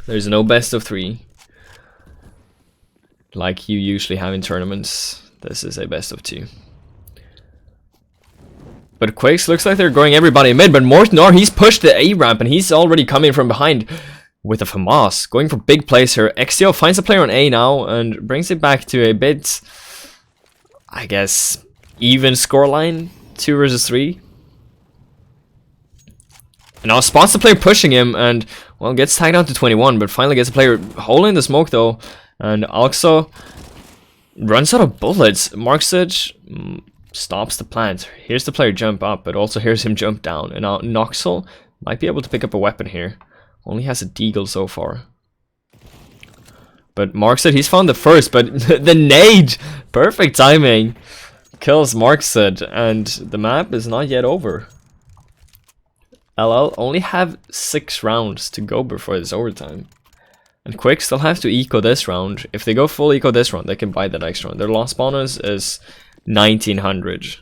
There's no best of 3 like you usually have in tournaments. This is a best of 2. But Quixz looks like they're going everybody mid, but Morten, he's pushed the A ramp and he's already coming from behind with a FAMAS. Going for big plays here. XTO finds a player on A now and brings it back to a bit, I guess, even scoreline. 2 versus 3. And now spots the player pushing him and, well, gets tagged down to 21, but finally gets a player holding the smoke though. And also runs out of bullets. Marks it, stops the plant. Here's the player jump up, but also here's him jump down. And now Noxel might be able to pick up a weapon here. Only has a deagle so far. But Marks it, he's found the first, but the nade! Perfect timing! Kills Marks it, and the map is not yet over. LL only have 6 rounds to go before this overtime. And Quixz still have to eco this round. If they go full eco this round, they can buy the next round. Their lost bonus is 1900.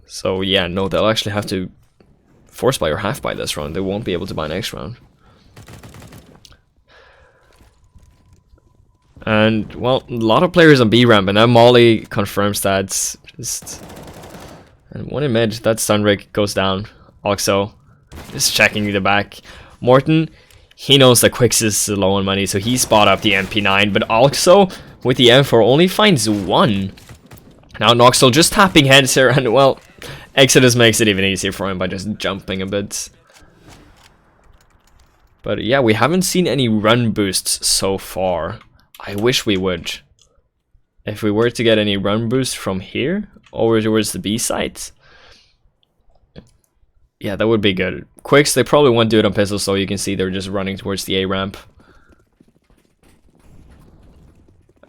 So yeah, no, they'll actually have to force buy or half buy this round. They won't be able to buy next round. And, well, a lot of players on B ramp, and now Molly confirms that. Just... And one in mid, that Sunrick goes down. Oxo is checking the back. Morten, he knows that Quixz is low on money, so he spot up the MP9, but Oxo, with the M4, only finds 1. Now Noxel just tapping heads here, and, well, Exodus makes it even easier for him by just jumping a bit. But yeah, we haven't seen any run boosts so far. I wish we would. If we were to get any run boost from here over towards the B site, yeah, that would be good. Quixz, they probably won't do it on pistols, so you can see they're just running towards the A ramp.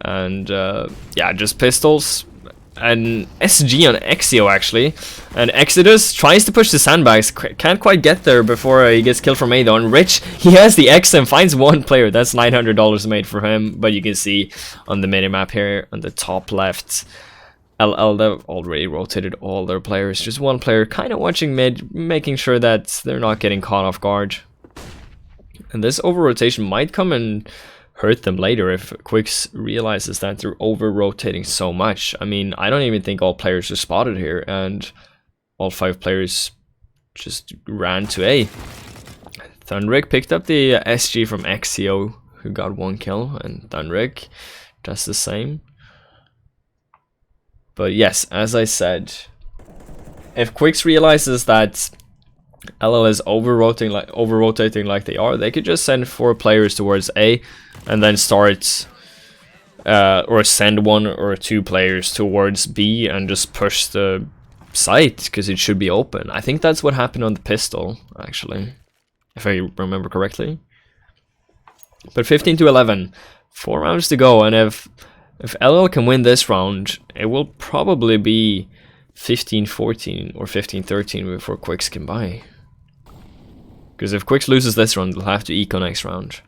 And yeah, just pistols. And SG on Exio actually. And Exodus tries to push the sandbags, can't quite get there before he gets killed from A though. And Rich, he has the X and finds 1 player. That's $900 made for him. But you can see on the minimap here on the top left, LL, they've already rotated all their players. Just 1 player kind of watching mid, making sure that they're not getting caught off guard. And this over rotation might come and hurt them later if Quixz realizes that they're over rotating so much. I mean, I don't even think all players are spotted here, and all 5 players just ran to A. Thunrick picked up the SG from Exio, who got 1 kill, and Thunrick does the same. But yes, as I said, if Quixz realizes that LL is over rotating like they are, they could just send 4 players towards A and then start or send 1 or 2 players towards B and just push the site because it should be open. I think that's what happened on the pistol actually. if I remember correctly. But 15 to 11, 4 rounds to go, and if LL can win this round, it will probably be 15-14 or 15-13 before Quixz can buy. Because if Quixz loses this round, they'll have to eco next round.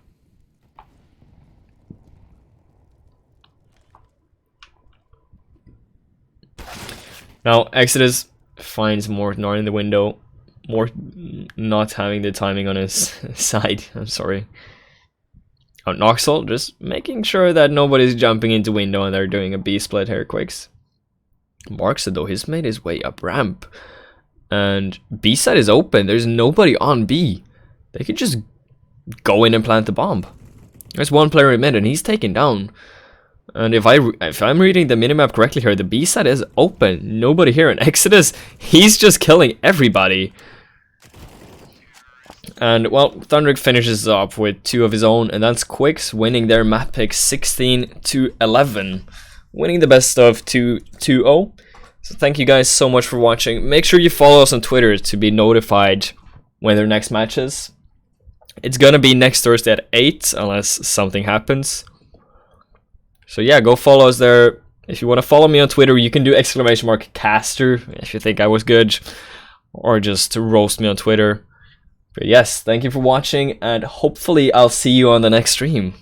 Now Exodus finds Mortnar in the window. Mort not having the timing on his side. I'm sorry. Noxel just making sure that nobody's jumping into window and they're doing a B split here, Quixz. Marks it though, he's made his way up ramp. And B side is open, there's nobody on B. They could just go in and plant the bomb. There's one player in mid and he's taken down. And if I'm reading the minimap correctly here, the B side is open, nobody here. And Exodus, he's just killing everybody. And well, Thunderic finishes up with 2 of his own, and that's Quixz winning their map pick 16 to 11, winning the best of 2-0. So thank you guys so much for watching. Make sure you follow us on Twitter to be notified when their next match is. It's gonna be next Thursday at 8, unless something happens. So yeah, go follow us there. If you want to follow me on Twitter, you can do !caster if you think I was good, or just roast me on Twitter. But yes, thank you for watching, and hopefully I'll see you on the next stream.